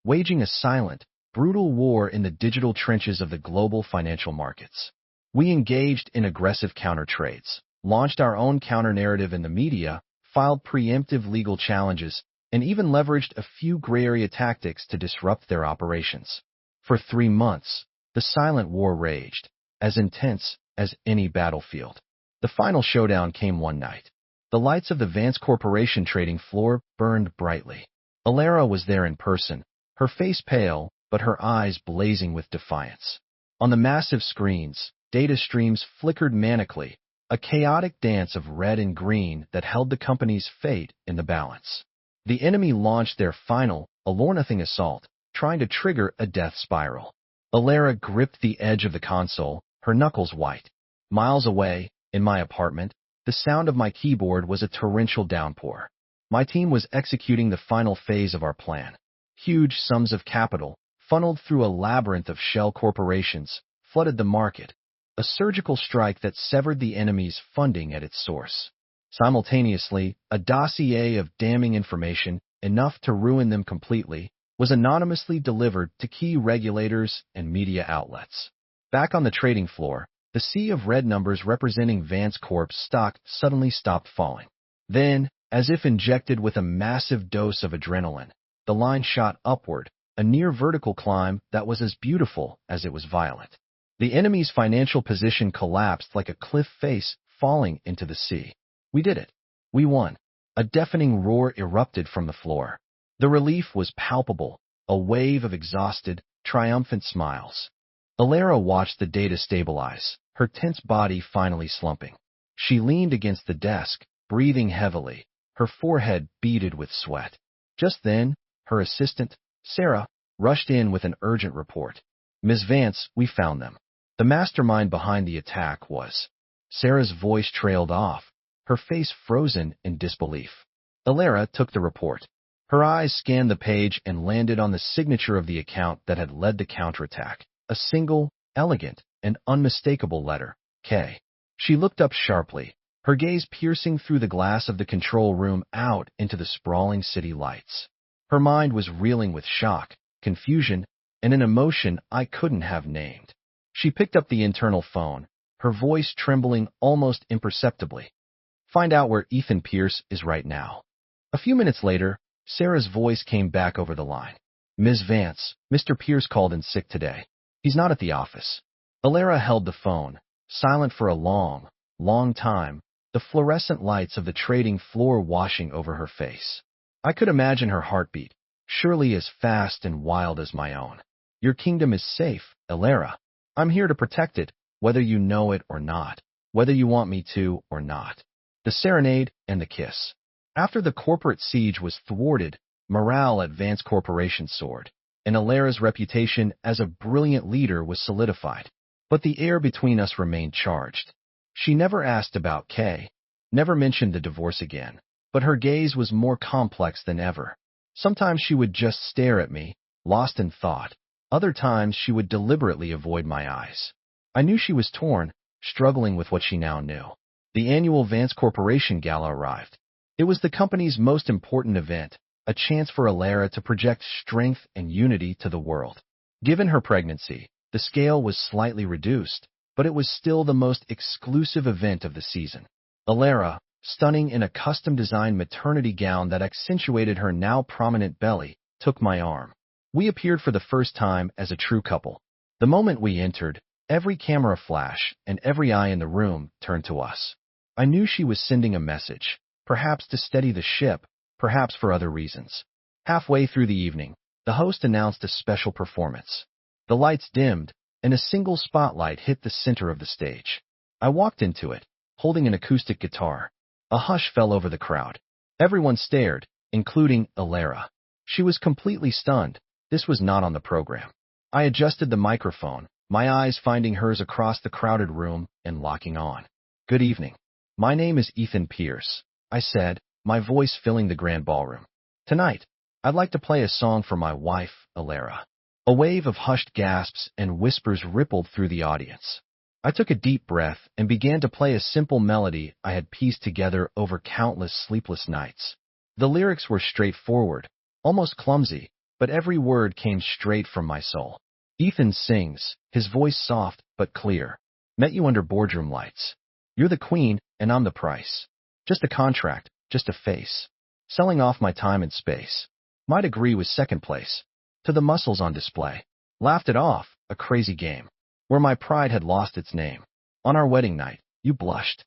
waging a silent, brutal war in the digital trenches of the global financial markets. We engaged in aggressive counter-trades, launched our own counter-narrative in the media, filed preemptive legal challenges, and even leveraged a few gray-area tactics to disrupt their operations. For 3 months, the silent war raged, as intense as any battlefield. The final showdown came one night. The lights of the Vance Corporation trading floor burned brightly. Alara was there in person, her face pale, but her eyes blazing with defiance. On the massive screens, data streams flickered manically, a chaotic dance of red and green that held the company's fate in the balance. The enemy launched their final, all-or-nothing assault, trying to trigger a death spiral. Alara gripped the edge of the console, her knuckles white. Miles away, in my apartment, the sound of my keyboard was a torrential downpour. My team was executing the final phase of our plan. Huge sums of capital, funneled through a labyrinth of shell corporations, flooded the market, a surgical strike that severed the enemy's funding at its source. Simultaneously, a dossier of damning information, enough to ruin them completely, was anonymously delivered to key regulators and media outlets. Back on the trading floor, the sea of red numbers representing Vance Corp's stock suddenly stopped falling. Then, as if injected with a massive dose of adrenaline, the line shot upward, a near vertical climb that was as beautiful as it was violent. The enemy's financial position collapsed like a cliff face falling into the sea. We did it. We won. A deafening roar erupted from the floor. The relief was palpable, a wave of exhausted, triumphant smiles. Alara watched the data stabilize, her tense body finally slumping. She leaned against the desk, breathing heavily, her forehead beaded with sweat. Just then, her assistant, Sarah, rushed in with an urgent report. "Ms. Vance, we found them." The mastermind behind the attack was. Sarah's voice trailed off, her face frozen in disbelief. Alara took the report. Her eyes scanned the page and landed on the signature of the account that had led the counterattack. A single, elegant, and unmistakable letter, K. She looked up sharply, her gaze piercing through the glass of the control room out into the sprawling city lights. Her mind was reeling with shock, confusion, and an emotion I couldn't have named. She picked up the internal phone, her voice trembling almost imperceptibly. "Find out where Ethan Pierce is right now." A few minutes later, Sarah's voice came back over the line. "Ms. Vance, Mr. Pierce called in sick today. He's not at the office. Alara held the phone, silent for a long, long time, the fluorescent lights of the trading floor washing over her face. I could imagine her heartbeat, surely as fast and wild as my own. Your kingdom is safe, Alara. I'm here to protect it, whether you know it or not, whether you want me to or not. The serenade and the kiss. After the corporate siege was thwarted, morale at Vance Corporation soared, and Alara's reputation as a brilliant leader was solidified. But the air between us remained charged. She never asked about Kay, never mentioned the divorce again, but her gaze was more complex than ever. Sometimes she would just stare at me, lost in thought. Other times she would deliberately avoid my eyes. I knew she was torn, struggling with what she now knew. The annual Vance Corporation Gala arrived. It was the company's most important event, a chance for Alara to project strength and unity to the world. Given her pregnancy, the scale was slightly reduced, but it was still the most exclusive event of the season. Alara, stunning in a custom-designed maternity gown that accentuated her now prominent belly, took my arm. We appeared for the first time as a true couple. The moment we entered, every camera flash and every eye in the room turned to us. I knew she was sending a message, perhaps to steady the ship, perhaps for other reasons. Halfway through the evening, the host announced a special performance. The lights dimmed, and a single spotlight hit the center of the stage. I walked into it, holding an acoustic guitar. A hush fell over the crowd. Everyone stared, including Alara. She was completely stunned. This was not on the program. I adjusted the microphone, my eyes finding hers across the crowded room and locking on. Good evening. My name is Ethan Pierce, I said, my voice filling the grand ballroom. Tonight, I'd like to play a song for my wife, Alara. A wave of hushed gasps and whispers rippled through the audience. I took a deep breath and began to play a simple melody I had pieced together over countless sleepless nights. The lyrics were straightforward, almost clumsy, but every word came straight from my soul. Ethan sings, his voice soft but clear. Met you under boardroom lights. You're the queen, and I'm the price. Just a contract, just a face. Selling off my time and space. My degree was second place. To the muscles on display. Laughed it off, a crazy game. Where my pride had lost its name. On our wedding night, you blushed.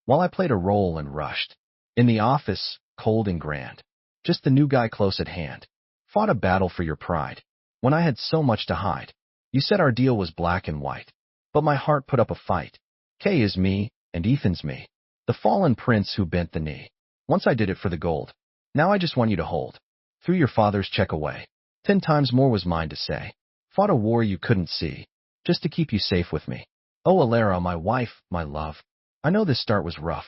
While I played a role and rushed. In the office, cold and grand. Just the new guy close at hand. Fought a battle for your pride. When I had so much to hide. You said our deal was black and white. But my heart put up a fight. Kay is me, and Ethan's me. The fallen prince who bent the knee. Once I did it for the gold. Now I just want you to hold. Threw your father's check away. 10 times more was mine to say. Fought a war you couldn't see. Just to keep you safe with me. Oh, Alara, my wife, my love. I know this start was rough.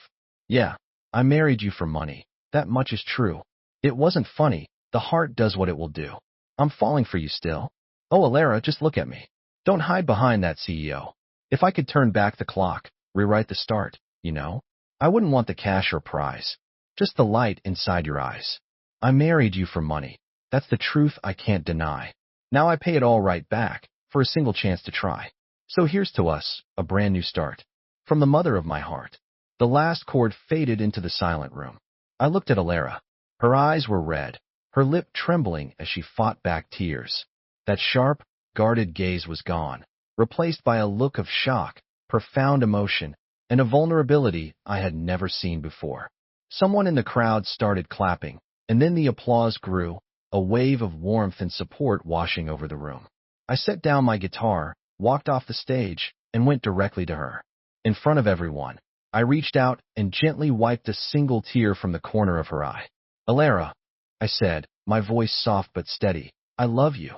Yeah, I married you for money. That much is true. It wasn't funny. The heart does what it will do. I'm falling for you still. Oh, Alara, just look at me. Don't hide behind that CEO. If I could turn back the clock, rewrite the start, you know, I wouldn't want the cash or prize. Just the light inside your eyes. I married you for money. That's the truth I can't deny. Now I pay it all right back, for a single chance to try. So here's to us, a brand new start. From the mother of my heart. The last chord faded into the silent room. I looked at Alara. Her eyes were red, her lip trembling as she fought back tears. That sharp, guarded gaze was gone, replaced by a look of shock, profound emotion, and a vulnerability I had never seen before. Someone in the crowd started clapping, and then the applause grew, a wave of warmth and support washing over the room. I set down my guitar, walked off the stage, and went directly to her. In front of everyone, I reached out and gently wiped a single tear from the corner of her eye. Alara, I said, my voice soft but steady, I love you.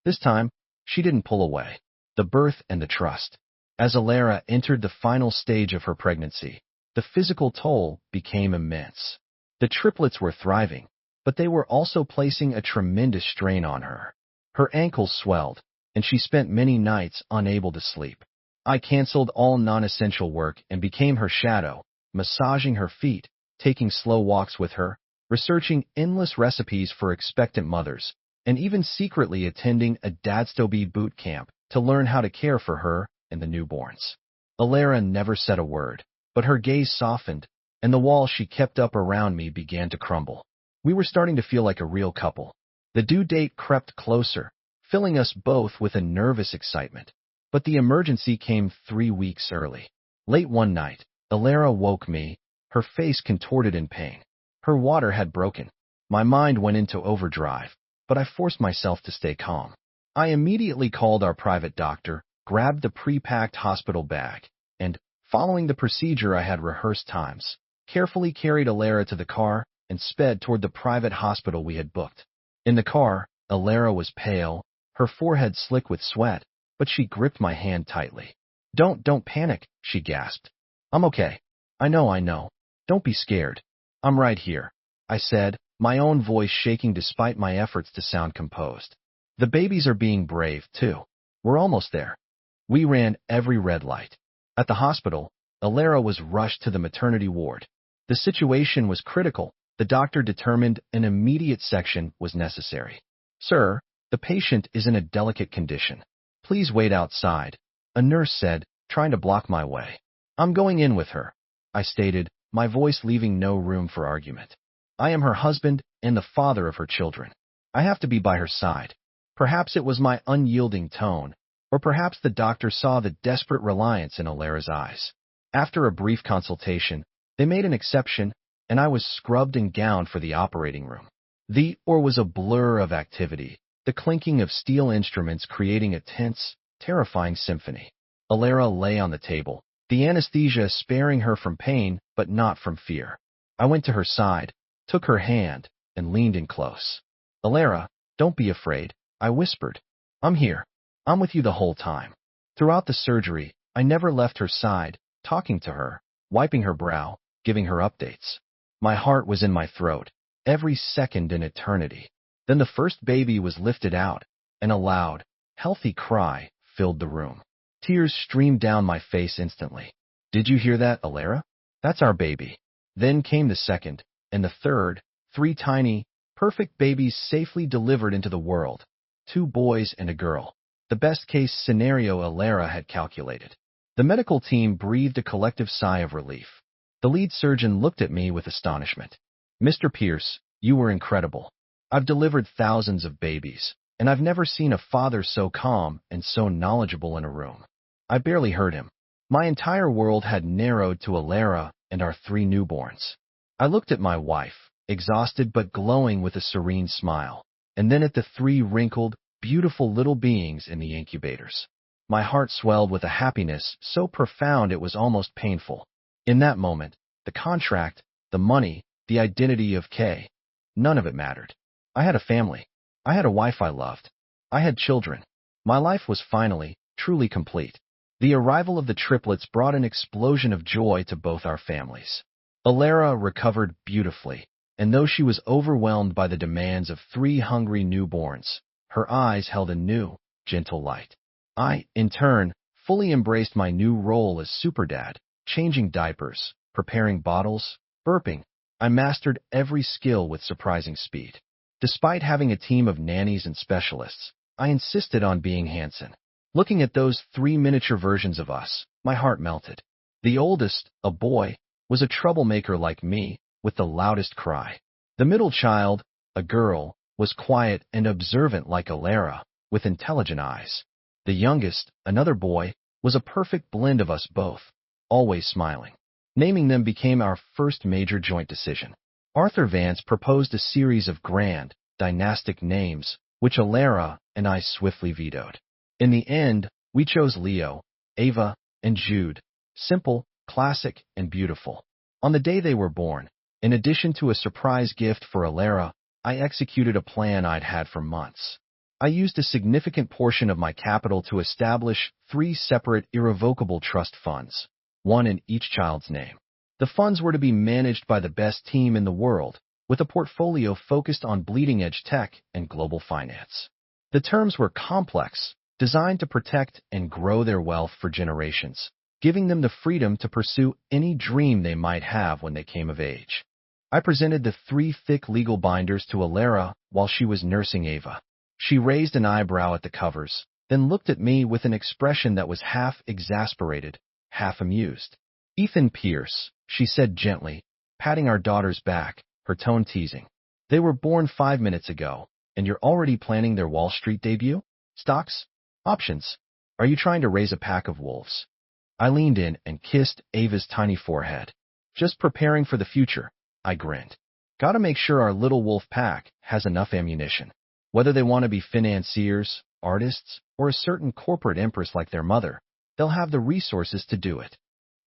This time, she didn't pull away. The birth and the trust. As Alara entered the final stage of her pregnancy, the physical toll became immense. The triplets were thriving, but they were also placing a tremendous strain on her. Her ankles swelled, and she spent many nights unable to sleep. I canceled all non-essential work and became her shadow, massaging her feet, taking slow walks with her, researching endless recipes for expectant mothers, and even secretly attending a Dadstobe boot camp to learn how to care for her and the newborns. Alara never said a word, but her gaze softened, and the wall she kept up around me began to crumble. We were starting to feel like a real couple. The due date crept closer, filling us both with a nervous excitement. But the emergency came 3 weeks early. Late one night, Alara woke me, her face contorted in pain. Her water had broken. My mind went into overdrive, but I forced myself to stay calm. I immediately called our private doctor, grabbed the pre-packed hospital bag, and, following the procedure I had rehearsed times, carefully carried Alara to the car and sped toward the private hospital we had booked. In the car, Alara was pale, her forehead slick with sweat, but she gripped my hand tightly. Don't panic," she gasped. "I'm okay. I know. Don't be scared. I'm right here," I said, my own voice shaking despite my efforts to sound composed. "The babies are being brave, too. We're almost there." We ran every red light. At the hospital, Alara was rushed to the maternity ward. The situation was critical. The doctor determined an immediate section was necessary. "Sir, the patient is in a delicate condition. Please wait outside," a nurse said, trying to block my way. "I'm going in with her," I stated, my voice leaving no room for argument. "I am her husband and the father of her children. I have to be by her side." Perhaps it was my unyielding tone, or perhaps the doctor saw the desperate reliance in Alara's eyes. After a brief consultation, they made an exception, and I was scrubbed and gowned for the operating room. The OR was a blur of activity, the clinking of steel instruments creating a tense, terrifying symphony. Alara lay on the table, the anesthesia sparing her from pain, but not from fear. I went to her side, took her hand, and leaned in close. "Alara, don't be afraid," I whispered. "I'm here. I'm with you the whole time." Throughout the surgery, I never left her side, talking to her, wiping her brow, giving her updates. My heart was in my throat, every second an eternity. Then the first baby was lifted out, and a loud, healthy cry filled the room. Tears streamed down my face instantly. "Did you hear that, Alara? That's our baby." Then came the second, and the third, 3 tiny, perfect babies safely delivered into the world. 2 boys and a girl. The best-case scenario Alara had calculated. The medical team breathed a collective sigh of relief. The lead surgeon looked at me with astonishment. "Mr. Pierce, you were incredible. I've delivered thousands of babies, and I've never seen a father so calm and so knowledgeable in a room." I barely heard him. My entire world had narrowed to Alara and our 3 newborns. I looked at my wife, exhausted but glowing with a serene smile, and then at the 3 wrinkled, beautiful little beings in the incubators. My heart swelled with a happiness so profound it was almost painful. In that moment, the contract, the money, the identity of Kay, none of it mattered. I had a family. I had a wife I loved. I had children. My life was finally, truly complete. The arrival of the triplets brought an explosion of joy to both our families. Alara recovered beautifully, and though she was overwhelmed by the demands of 3 hungry newborns, her eyes held a new, gentle light. I, in turn, fully embraced my new role as superdad, changing diapers, preparing bottles, burping. I mastered every skill with surprising speed. Despite having a team of nannies and specialists, I insisted on being Hanson. Looking at those 3 miniature versions of us, my heart melted. The oldest, a boy, was a troublemaker like me, with the loudest cry. The middle child, a girl, was quiet and observant like Alara, with intelligent eyes. The youngest, another boy, was a perfect blend of us both, always smiling. Naming them became our first major joint decision. Arthur Vance proposed a series of grand, dynastic names, which Alara and I swiftly vetoed. In the end, we chose Leo, Ava, and Jude, simple, classic, and beautiful. On the day they were born, in addition to a surprise gift for Alara, I executed a plan I'd had for months. I used a significant portion of my capital to establish 3 separate irrevocable trust funds, one in each child's name. The funds were to be managed by the best team in the world, with a portfolio focused on bleeding-edge tech and global finance. The terms were complex, designed to protect and grow their wealth for generations, giving them the freedom to pursue any dream they might have when they came of age. I presented the 3 thick legal binders to Alara while she was nursing Ava. She raised an eyebrow at the covers, then looked at me with an expression that was half exasperated, half amused. "Ethan Pierce," she said gently, patting our daughter's back, her tone teasing. "They were born 5 minutes ago, and you're already planning their Wall Street debut?" Stocks? Options? Are you trying to raise a pack of wolves? I leaned in and kissed Ava's tiny forehead. Just preparing for the future, I grinned. Gotta make sure our little wolf pack has enough ammunition. Whether they want to be financiers, artists, or a certain corporate empress like their mother, they'll have the resources to do it.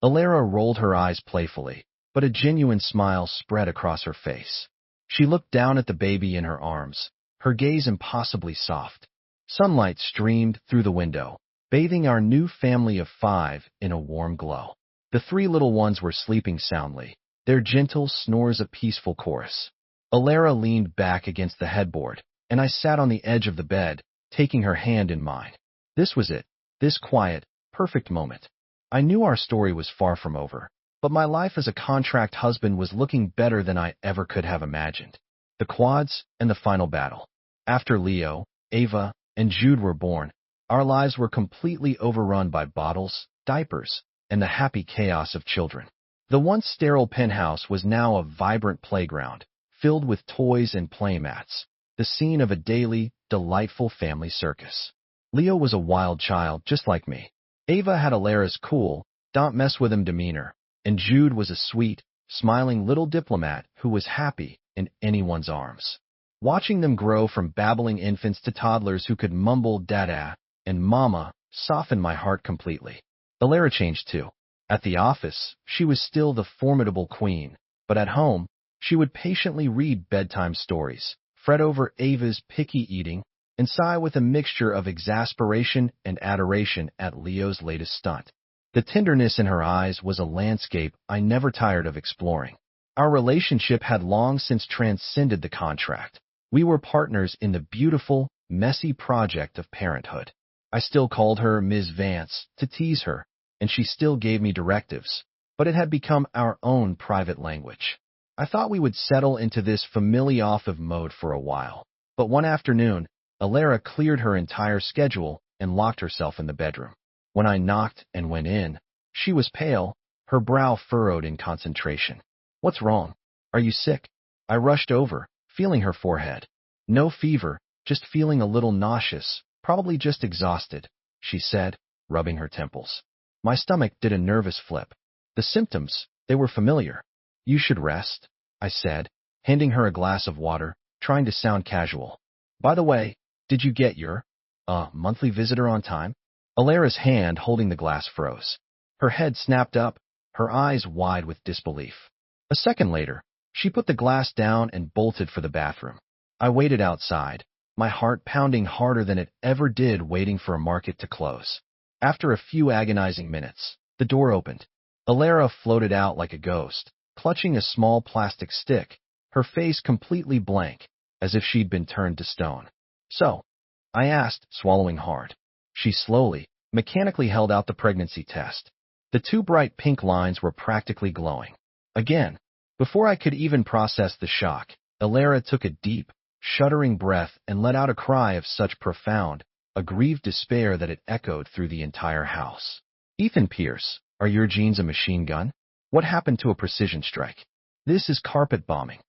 Alara rolled her eyes playfully, but a genuine smile spread across her face. She looked down at the baby in her arms, her gaze impossibly soft. Sunlight streamed through the window, bathing our new family of 5 in a warm glow. The 3 little ones were sleeping soundly, their gentle snores a peaceful chorus. Alara leaned back against the headboard, and I sat on the edge of the bed, taking her hand in mine. This was it, this quiet, perfect moment. I knew our story was far from over, but my life as a contract husband was looking better than I ever could have imagined. The quads and the final battle. After Leo, Ava, and Jude were born, our lives were completely overrun by bottles, diapers, and the happy chaos of children. The once sterile penthouse was now a vibrant playground, filled with toys and playmats, the scene of a daily, delightful family circus. Leo was a wild child just like me. Ava had Alara's cool, don't mess with him demeanor, and Jude was a sweet, smiling little diplomat who was happy in anyone's arms. Watching them grow from babbling infants to toddlers who could mumble dada and mama softened my heart completely. Alara changed too. At the office, she was still the formidable queen, but at home, she would patiently read bedtime stories, fret over Ava's picky eating, and sigh with a mixture of exasperation and adoration at Leo's latest stunt. The tenderness in her eyes was a landscape I never tired of exploring. Our relationship had long since transcended the contract. We were partners in the beautiful, messy project of parenthood. I still called her Ms. Vance to tease her, and she still gave me directives, but it had become our own private language. I thought we would settle into this familiar mode for a while, but one afternoon, Alara cleared her entire schedule and locked herself in the bedroom. When I knocked and went in, she was pale, her brow furrowed in concentration. What's wrong? Are you sick? I rushed over, feeling her forehead. No fever, just feeling a little nauseous, probably just exhausted, she said, rubbing her temples. My stomach did a nervous flip. The symptoms, they were familiar. You should rest, I said, handing her a glass of water, trying to sound casual. By the way, did you get your monthly visitor on time? Alara's hand holding the glass froze. Her head snapped up, her eyes wide with disbelief. A second later, she put the glass down and bolted for the bathroom. I waited outside, my heart pounding harder than it ever did waiting for a market to close. After a few agonizing minutes, the door opened. Alara floated out like a ghost, clutching a small plastic stick, her face completely blank, as if she'd been turned to stone. So, I asked, swallowing hard. She slowly, mechanically held out the pregnancy test. The 2 bright pink lines were practically glowing. Again, before I could even process the shock, Alara took a deep, shuddering breath and let out a cry of such profound, aggrieved despair that it echoed through the entire house. Ethan Pierce, are your genes a machine gun? What happened to a precision strike? This is carpet bombing.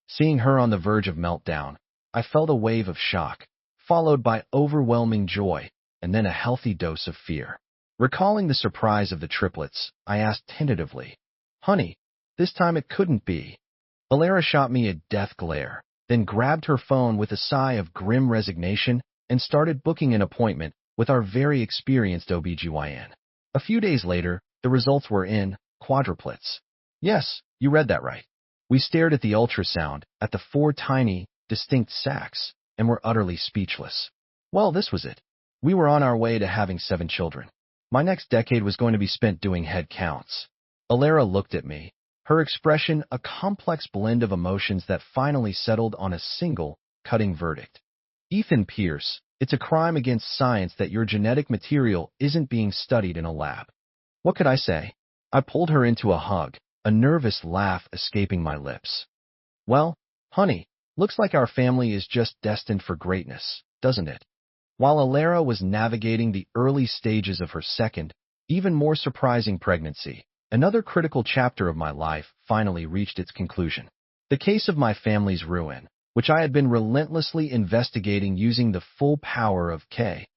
Seeing her on the verge of meltdown, I felt a wave of shock, followed by overwhelming joy, and then a healthy dose of fear. Recalling the surprise of the triplets, I asked tentatively, Honey, this time it couldn't be. Alara shot me a death glare, then grabbed her phone with a sigh of grim resignation and started booking an appointment with our very experienced OBGYN. A few days later, the results were in, quadruplets. Yes, you read that right. We stared at the ultrasound, at the 4 tiny, distinct sacs, and were utterly speechless. Well, this was it. We were on our way to having 7 children. My next decade was going to be spent doing head counts. Alara looked at me, her expression a complex blend of emotions that finally settled on a single, cutting verdict. Ethan Pierce, it's a crime against science that your genetic material isn't being studied in a lab. What could I say? I pulled her into a hug, a nervous laugh escaping my lips. Well, honey, looks like our family is just destined for greatness, doesn't it? While Alara was navigating the early stages of her second, even more surprising pregnancy, another critical chapter of my life finally reached its conclusion. The case of my family's ruin, which I had been relentlessly investigating using the full power of K,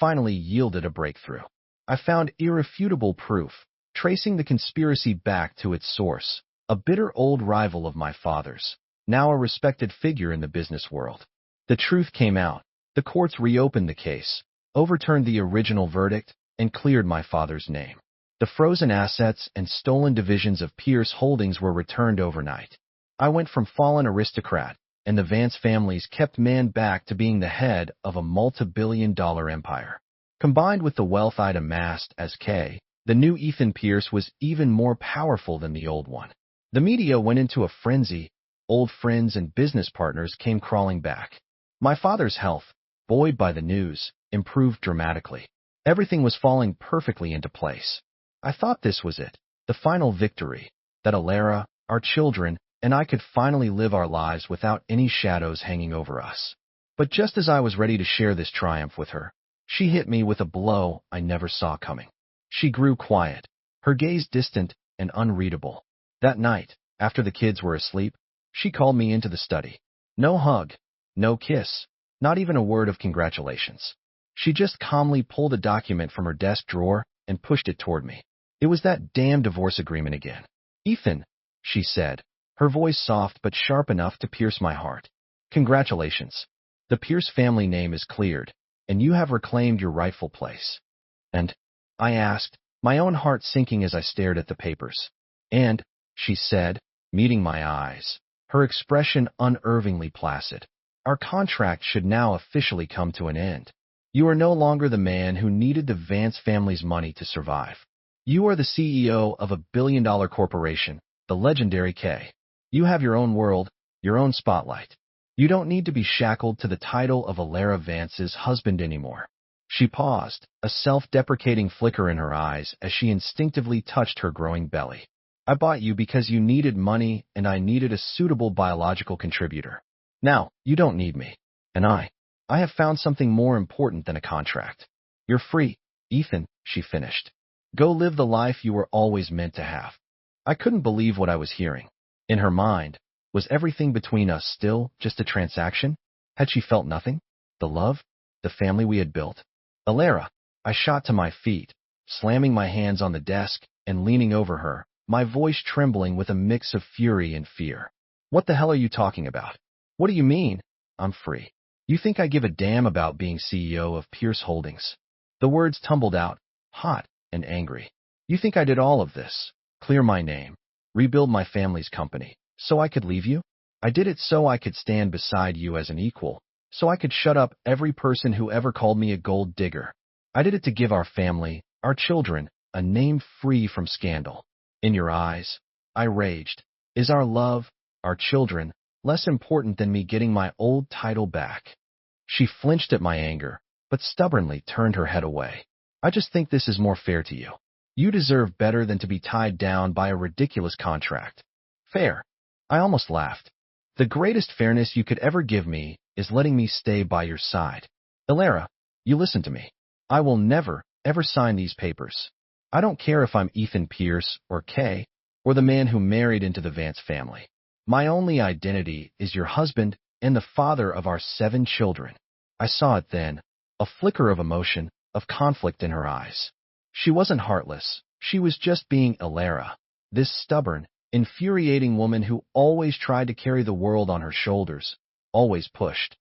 finally yielded a breakthrough. I found irrefutable proof, tracing the conspiracy back to its source, a bitter old rival of my father's, now a respected figure in the business world. The truth came out. The courts reopened the case, overturned the original verdict, and cleared my father's name. The frozen assets and stolen divisions of Pierce Holdings were returned overnight. I went from fallen aristocrat, and the Vance family's kept man back to being the head of a multi-billion-dollar empire. Combined with the wealth I'd amassed as K, the new Ethan Pierce was even more powerful than the old one. The media went into a frenzy. Old friends and business partners came crawling back. My father's health, buoyed by the news, improved dramatically. Everything was falling perfectly into place. I thought this was it, the final victory, that Alara, our children, and I could finally live our lives without any shadows hanging over us. But just as I was ready to share this triumph with her, she hit me with a blow I never saw coming. She grew quiet, her gaze distant and unreadable. That night, after the kids were asleep, she called me into the study. No hug, no kiss, not even a word of congratulations. She just calmly pulled a document from her desk drawer and pushed it toward me. It was that damn divorce agreement again. Ethan, she said, her voice soft but sharp enough to pierce my heart. Congratulations. The Pierce family name is cleared, and you have reclaimed your rightful place. And? I asked, my own heart sinking as I stared at the papers. And, she said, meeting my eyes, her expression unervingly placid, our contract should now officially come to an end. You are no longer the man who needed the Vance family's money to survive. You are the CEO of a billion-dollar corporation, the legendary K. You have your own world, your own spotlight. You don't need to be shackled to the title of Alara Vance's husband anymore. She paused, a self-deprecating flicker in her eyes as she instinctively touched her growing belly. I bought you because you needed money and I needed a suitable biological contributor. Now, you don't need me. And I have found something more important than a contract. You're free, Ethan, she finished. Go live the life you were always meant to have. I couldn't believe what I was hearing. In her mind, was everything between us still just a transaction? Had she felt nothing? The love? The family we had built? Alara, I shot to my feet, slamming my hands on the desk and leaning over her, my voice trembling with a mix of fury and fear. What the hell are you talking about? What do you mean? I'm free. You think I give a damn about being CEO of Pierce Holdings? The words tumbled out, hot and angry. You think I did all of this? Clear my name, rebuild my family's company, so I could leave you? I did it so I could stand beside you as an equal, so I could shut up every person who ever called me a gold digger. I did it to give our family, our children, a name free from scandal. In your eyes, I raged. Is our love, our children, less important than me getting my old title back? She flinched at my anger, but stubbornly turned her head away. I just think this is more fair to you. You deserve better than to be tied down by a ridiculous contract. Fair. I almost laughed. The greatest fairness you could ever give me is letting me stay by your side. Alara, you listen to me. I will never, ever sign these papers. I don't care if I'm Ethan Pierce or Kay, or the man who married into the Vance family. My only identity is your husband and the father of our 7 children. I saw it then, a flicker of emotion, of conflict in her eyes. She wasn't heartless. She was just being Alara, this stubborn, infuriating woman who always tried to carry the world on her shoulders, always pushed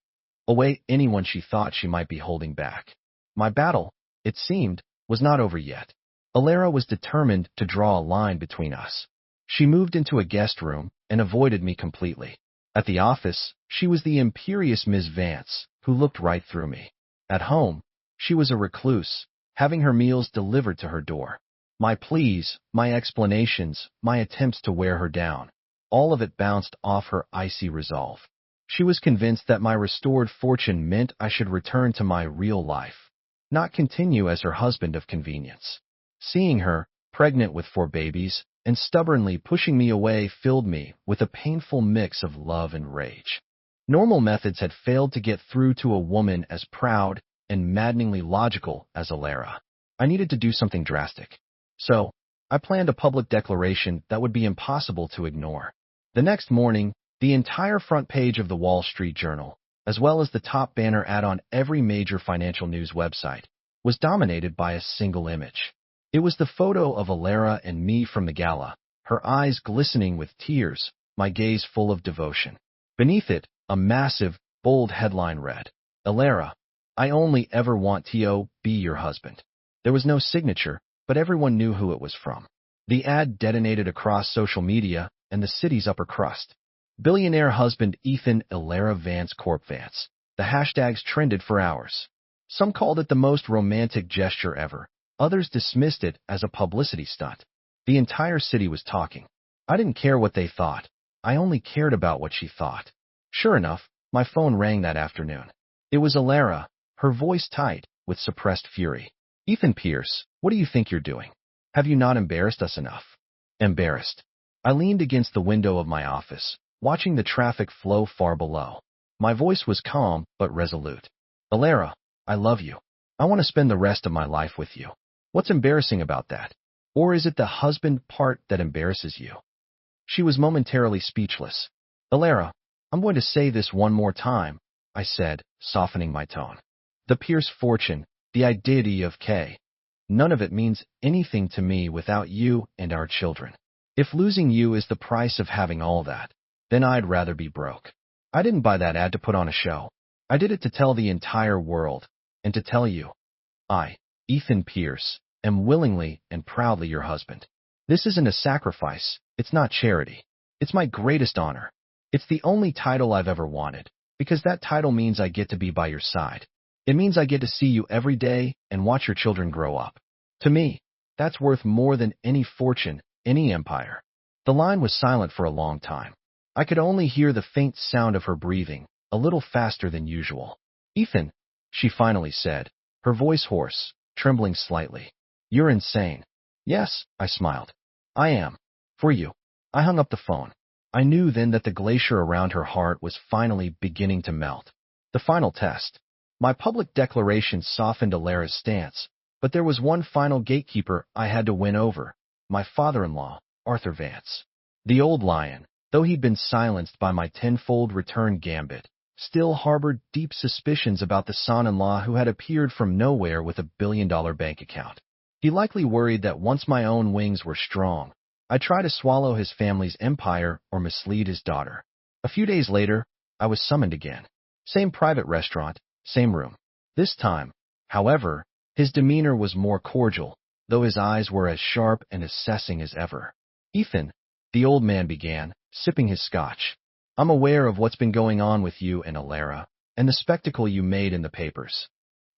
away anyone she thought she might be holding back. My battle, it seemed, was not over yet. Alara was determined to draw a line between us. She moved into a guest room and avoided me completely. At the office, she was the imperious Ms. Vance, who looked right through me. At home, she was a recluse, having her meals delivered to her door. My pleas, my explanations, my attempts to wear her down, all of it bounced off her icy resolve. She was convinced that my restored fortune meant I should return to my real life, not continue as her husband of convenience. Seeing her, pregnant with 4 babies, and stubbornly pushing me away filled me with a painful mix of love and rage. Normal methods had failed to get through to a woman as proud and maddeningly logical as Alara. I needed to do something drastic. So, I planned a public declaration that would be impossible to ignore. The next morning, the entire front page of the Wall Street Journal, as well as the top banner ad on every major financial news website, was dominated by a single image. It was the photo of Alara and me from the gala, her eyes glistening with tears, my gaze full of devotion. Beneath it, a massive, bold headline read, "Alara, I only ever want to be your husband." There was no signature, but everyone knew who it was from. The ad detonated across social media and the city's upper crust. Billionaire husband Ethan Alara Vance Corp Vance. The hashtags trended for hours. Some called it the most romantic gesture ever. Others dismissed it as a publicity stunt. The entire city was talking. I didn't care what they thought. I only cared about what she thought. Sure enough, my phone rang that afternoon. It was Alara, her voice tight with suppressed fury. "Ethan Pierce, what do you think you're doing? Have you not embarrassed us enough?" Embarrassed. I leaned against the window of my office, watching the traffic flow far below. My voice was calm but resolute. "Alara, I love you. I want to spend the rest of my life with you. What's embarrassing about that? Or is it the husband part that embarrasses you?" She was momentarily speechless. "Alara, I'm going to say this one more time," I said, softening my tone. "The Pierce fortune, the identity of K. None of it means anything to me without you and our children. If losing you is the price of having all that, then I'd rather be broke." I didn't buy that ad to put on a show. I did it to tell the entire world, and to tell you. I, Ethan Pierce, am willingly and proudly your husband. This isn't a sacrifice. It's not charity. It's my greatest honor. It's the only title I've ever wanted, because that title means I get to be by your side. It means I get to see you every day and watch your children grow up. To me, that's worth more than any fortune, any empire. The line was silent for a long time. I could only hear the faint sound of her breathing, a little faster than usual. "Ethan," she finally said, her voice hoarse, trembling slightly. "You're insane." "Yes," I smiled. "I am. For you." I hung up the phone. I knew then that the glacier around her heart was finally beginning to melt. The final test. My public declaration softened Alara's stance, but there was one final gatekeeper I had to win over, my father-in-law, Arthur Vance. The old lion, though he'd been silenced by my tenfold return gambit, still harbored deep suspicions about the son-in-law who had appeared from nowhere with $1 billion bank account. He likely worried that once my own wings were strong, I'd try to swallow his family's empire or mislead his daughter. A few days later, I was summoned again. Same private restaurant, same room. This time, however, his demeanor was more cordial, though his eyes were as sharp and assessing as ever. "Ethan," the old man began, sipping his scotch, "I'm aware of what's been going on with you and Alara, and the spectacle you made in the papers."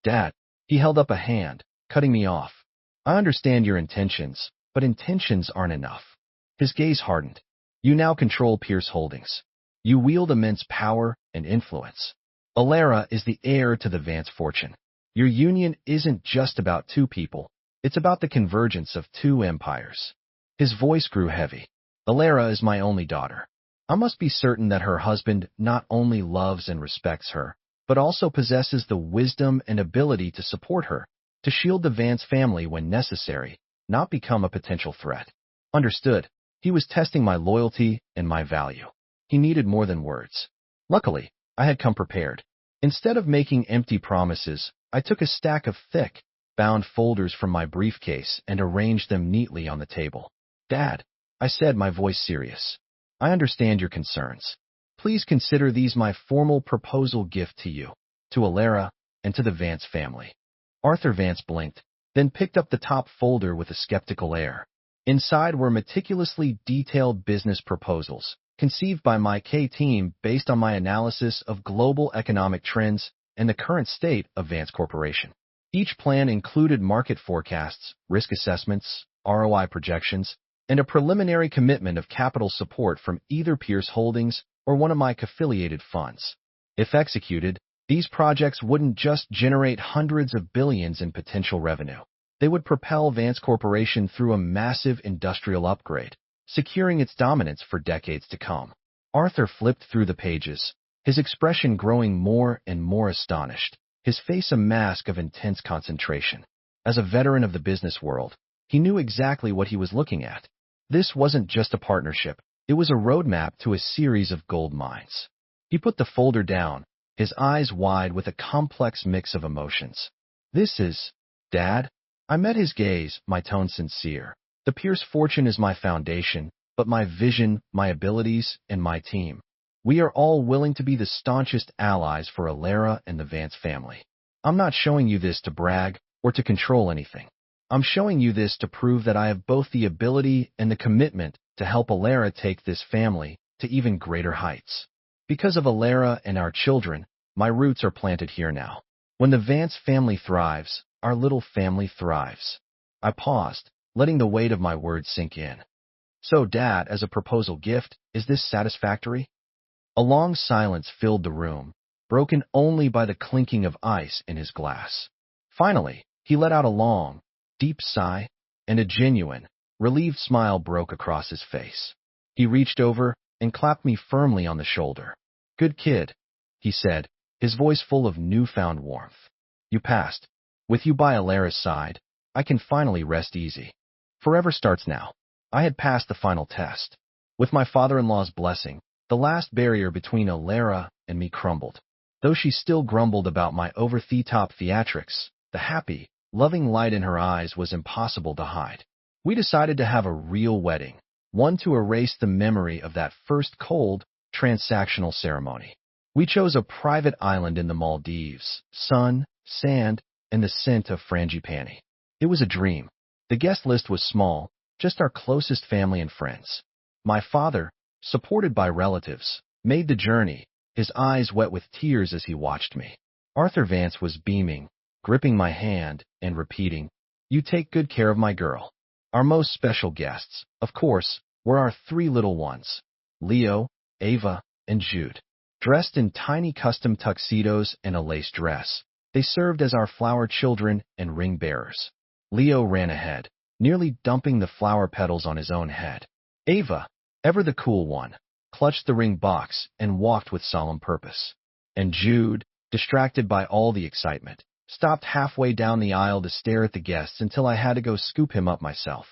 "Dad," he held up a hand, cutting me off. "I understand your intentions, but intentions aren't enough." His gaze hardened. "You now control Pierce Holdings. You wield immense power and influence. Alara is the heir to the Vance fortune. Your union isn't just about two people. It's about the convergence of two empires." His voice grew heavy. "Alara is my only daughter. I must be certain that her husband not only loves and respects her, but also possesses the wisdom and ability to support her, to shield the Vance family when necessary, not become a potential threat." Understood. He was testing my loyalty and my value. He needed more than words. Luckily, I had come prepared. Instead of making empty promises, I took a stack of thick, bound folders from my briefcase and arranged them neatly on the table. "Dad," I said, my voice serious, "I understand your concerns. Please consider these my formal proposal gift to you, to Alara, and to the Vance family." Arthur Vance blinked, then picked up the top folder with a skeptical air. Inside were meticulously detailed business proposals, conceived by my K team based on my analysis of global economic trends and the current state of Vance Corporation. Each plan included market forecasts, risk assessments, ROI projections, and a preliminary commitment of capital support from either Pierce Holdings or one of my affiliated funds. If executed, these projects wouldn't just generate hundreds of billions in potential revenue. They would propel Vance Corporation through a massive industrial upgrade, securing its dominance for decades to come. Arthur flipped through the pages, his expression growing more and more astonished, his face a mask of intense concentration. As a veteran of the business world, he knew exactly what he was looking at. This wasn't just a partnership, it was a roadmap to a series of gold mines. He put the folder down, his eyes wide with a complex mix of emotions. "This is Dad? I met his gaze, my tone sincere. The Pierce fortune is my foundation, but my vision, my abilities, and my team. We are all willing to be the staunchest allies for Alara and the Vance family. I'm not showing you this to brag or to control anything. I'm showing you this to prove that I have both the ability and the commitment to help Alara take this family to even greater heights. Because of Alara and our children, my roots are planted here now. When the Vance family thrives, our little family thrives. I paused, letting the weight of my words sink in. So, Dad, as a proposal gift, is this satisfactory? A long silence filled the room, broken only by the clinking of ice in his glass. Finally, he let out a long, deep sigh, and a genuine, relieved smile broke across his face. He reached over and clapped me firmly on the shoulder. Good kid, he said, his voice full of newfound warmth. You passed. With you by Alara's side, I can finally rest easy. Forever starts now. I had passed the final test. With my father-in-law's blessing, the last barrier between Alara and me crumbled. Though she still grumbled about my over-the-top theatrics, the happy, loving light in her eyes was impossible to hide. We decided to have a real wedding, one to erase the memory of that first cold, transactional ceremony. We chose a private island in the Maldives, sun, sand, and the scent of frangipani. It was a dream. The guest list was small, just our closest family and friends. My father, supported by relatives, made the journey, his eyes wet with tears as he watched me. Arthur Vance was beaming, gripping my hand, and repeating, You take good care of my girl. Our most special guests, of course, were our three little ones, Leo, Ava, and Jude. Dressed in tiny custom tuxedos and a lace dress, they served as our flower children and ring bearers. Leo ran ahead, nearly dumping the flower petals on his own head. Ava, ever the cool one, clutched the ring box and walked with solemn purpose. And Jude, distracted by all the excitement, stopped halfway down the aisle to stare at the guests until I had to go scoop him up myself.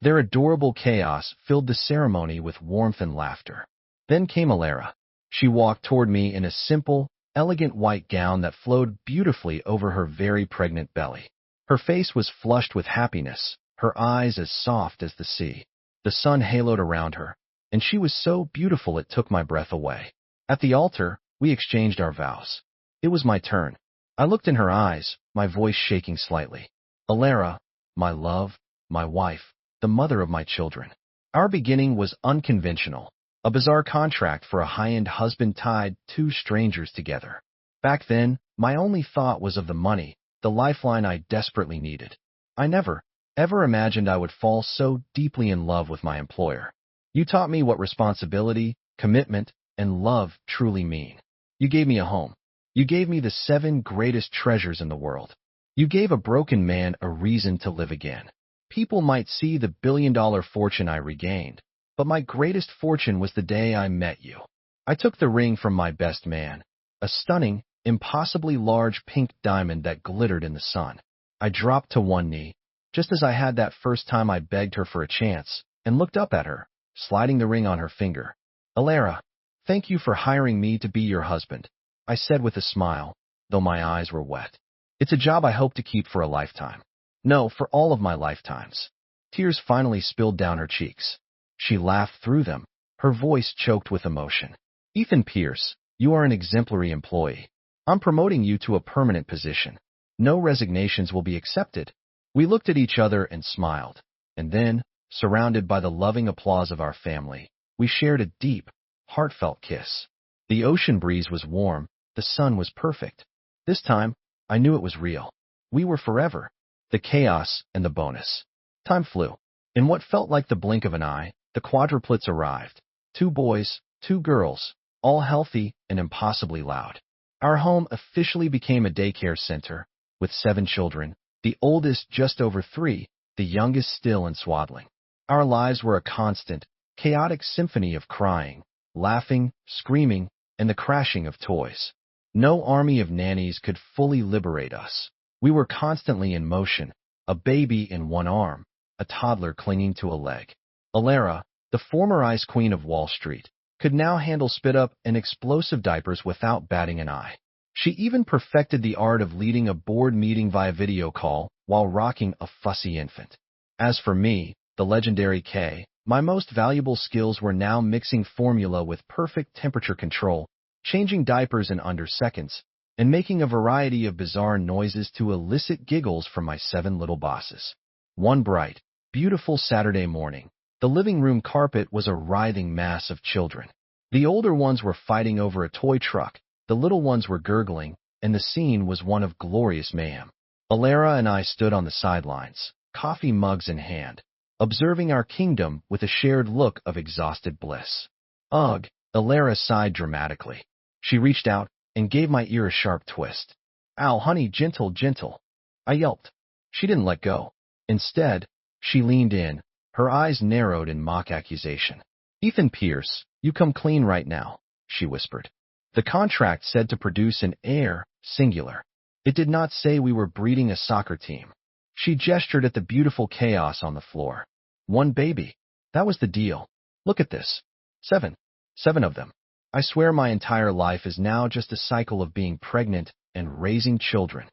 Their adorable chaos filled the ceremony with warmth and laughter. Then came Alara. She walked toward me in a simple, elegant white gown that flowed beautifully over her very pregnant belly. Her face was flushed with happiness, her eyes as soft as the sea. The sun haloed around her, and she was so beautiful it took my breath away. At the altar, we exchanged our vows. It was my turn. I looked in her eyes, my voice shaking slightly. Alara, my love, my wife, the mother of my children. Our beginning was unconventional, a bizarre contract for a high-end husband tied two strangers together. Back then, my only thought was of the money, the lifeline I desperately needed. I never, ever imagined I would fall so deeply in love with my employer. You taught me what responsibility, commitment, and love truly mean. You gave me a home. You gave me the 7 greatest treasures in the world. You gave a broken man a reason to live again. People might see the billion-dollar fortune I regained, but my greatest fortune was the day I met you. I took the ring from my best man, a stunning, impossibly large pink diamond that glittered in the sun. I dropped to one knee, just as I had that first time I begged her for a chance, and looked up at her, sliding the ring on her finger. Alara, thank you for hiring me to be your husband, I said with a smile, though my eyes were wet. It's a job I hope to keep for a lifetime. No, for all of my lifetimes. Tears finally spilled down her cheeks. She laughed through them, her voice choked with emotion. Ethan Pierce, you are an exemplary employee. I'm promoting you to a permanent position. No resignations will be accepted. We looked at each other and smiled, and then, surrounded by the loving applause of our family, we shared a deep, heartfelt kiss. The ocean breeze was warm, the sun was perfect. This time, I knew it was real. We were forever. The chaos and the bonus. Time flew. In what felt like the blink of an eye, the quadruplets arrived. 2 boys, 2 girls, all healthy and impossibly loud. Our home officially became a daycare center, with 7 children, the oldest just over 3, the youngest still in swaddling. Our lives were a constant, chaotic symphony of crying, laughing, screaming, and the crashing of toys. No army of nannies could fully liberate us. We were constantly in motion, a baby in one arm, a toddler clinging to a leg. Alara, the former ice queen of Wall Street, could now handle spit-up and explosive diapers without batting an eye. She even perfected the art of leading a board meeting via video call while rocking a fussy infant. As for me, the legendary K, my most valuable skills were now mixing formula with perfect temperature control, changing diapers in under seconds, and making a variety of bizarre noises to elicit giggles from my 7 little bosses. One bright, beautiful Saturday morning, the living room carpet was a writhing mass of children. The older ones were fighting over a toy truck, the little ones were gurgling, and the scene was one of glorious mayhem. Alara and I stood on the sidelines, coffee mugs in hand, observing our kingdom with a shared look of exhausted bliss. Ugh, Alara sighed dramatically. She reached out and gave my ear a sharp twist. Ow, honey, gentle, gentle. I yelped. She didn't let go. Instead, she leaned in, her eyes narrowed in mock accusation. Ethan Pierce, you come clean right now, she whispered. The contract said to produce an heir, singular. It did not say we were breeding a soccer team. She gestured at the beautiful chaos on the floor. 1 baby. That was the deal. Look at this. 7. 7 of them. I swear my entire life is now just a cycle of being pregnant and raising children.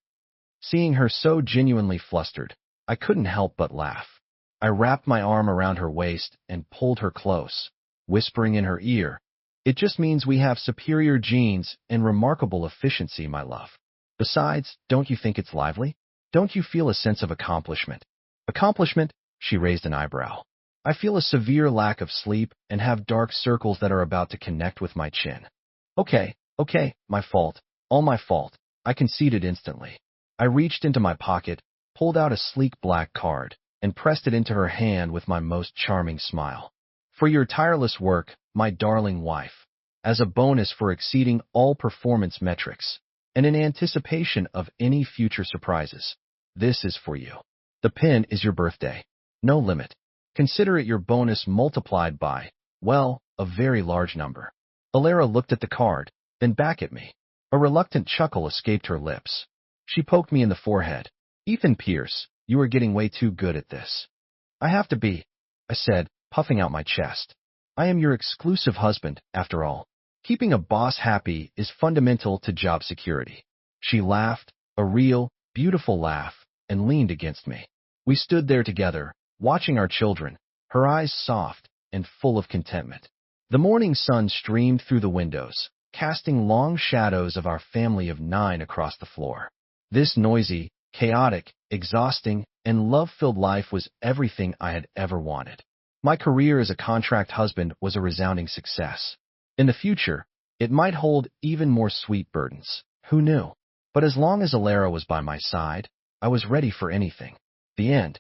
Seeing her so genuinely flustered, I couldn't help but laugh. I wrapped my arm around her waist and pulled her close, whispering in her ear, "It just means we have superior genes and remarkable efficiency, my love. Besides, don't you think it's lively? Don't you feel a sense of accomplishment?" Accomplishment? She raised an eyebrow. I feel a severe lack of sleep and have dark circles that are about to connect with my chin. Okay, my fault. All my fault. I conceded instantly. I reached into my pocket, pulled out a sleek black card, and pressed it into her hand with my most charming smile. For your tireless work, my darling wife, as a bonus for exceeding all performance metrics, and in anticipation of any future surprises, this is for you. The pin is your birthday. No limit. Consider it your bonus multiplied by, well, a very large number. Alara looked at the card, then back at me. A reluctant chuckle escaped her lips. She poked me in the forehead. Ethan Pierce, you are getting way too good at this. I have to be, I said, puffing out my chest. I am your exclusive husband, after all. Keeping a boss happy is fundamental to job security. She laughed, a real, beautiful laugh, and leaned against me. We stood there together, watching our children, her eyes soft and full of contentment. The morning sun streamed through the windows, casting long shadows of our family of 9 across the floor. This noisy, chaotic, exhausting, and love-filled life was everything I had ever wanted. My career as a contract husband was a resounding success. In the future, it might hold even more sweet burdens. Who knew? But as long as Alara was by my side, I was ready for anything. The end.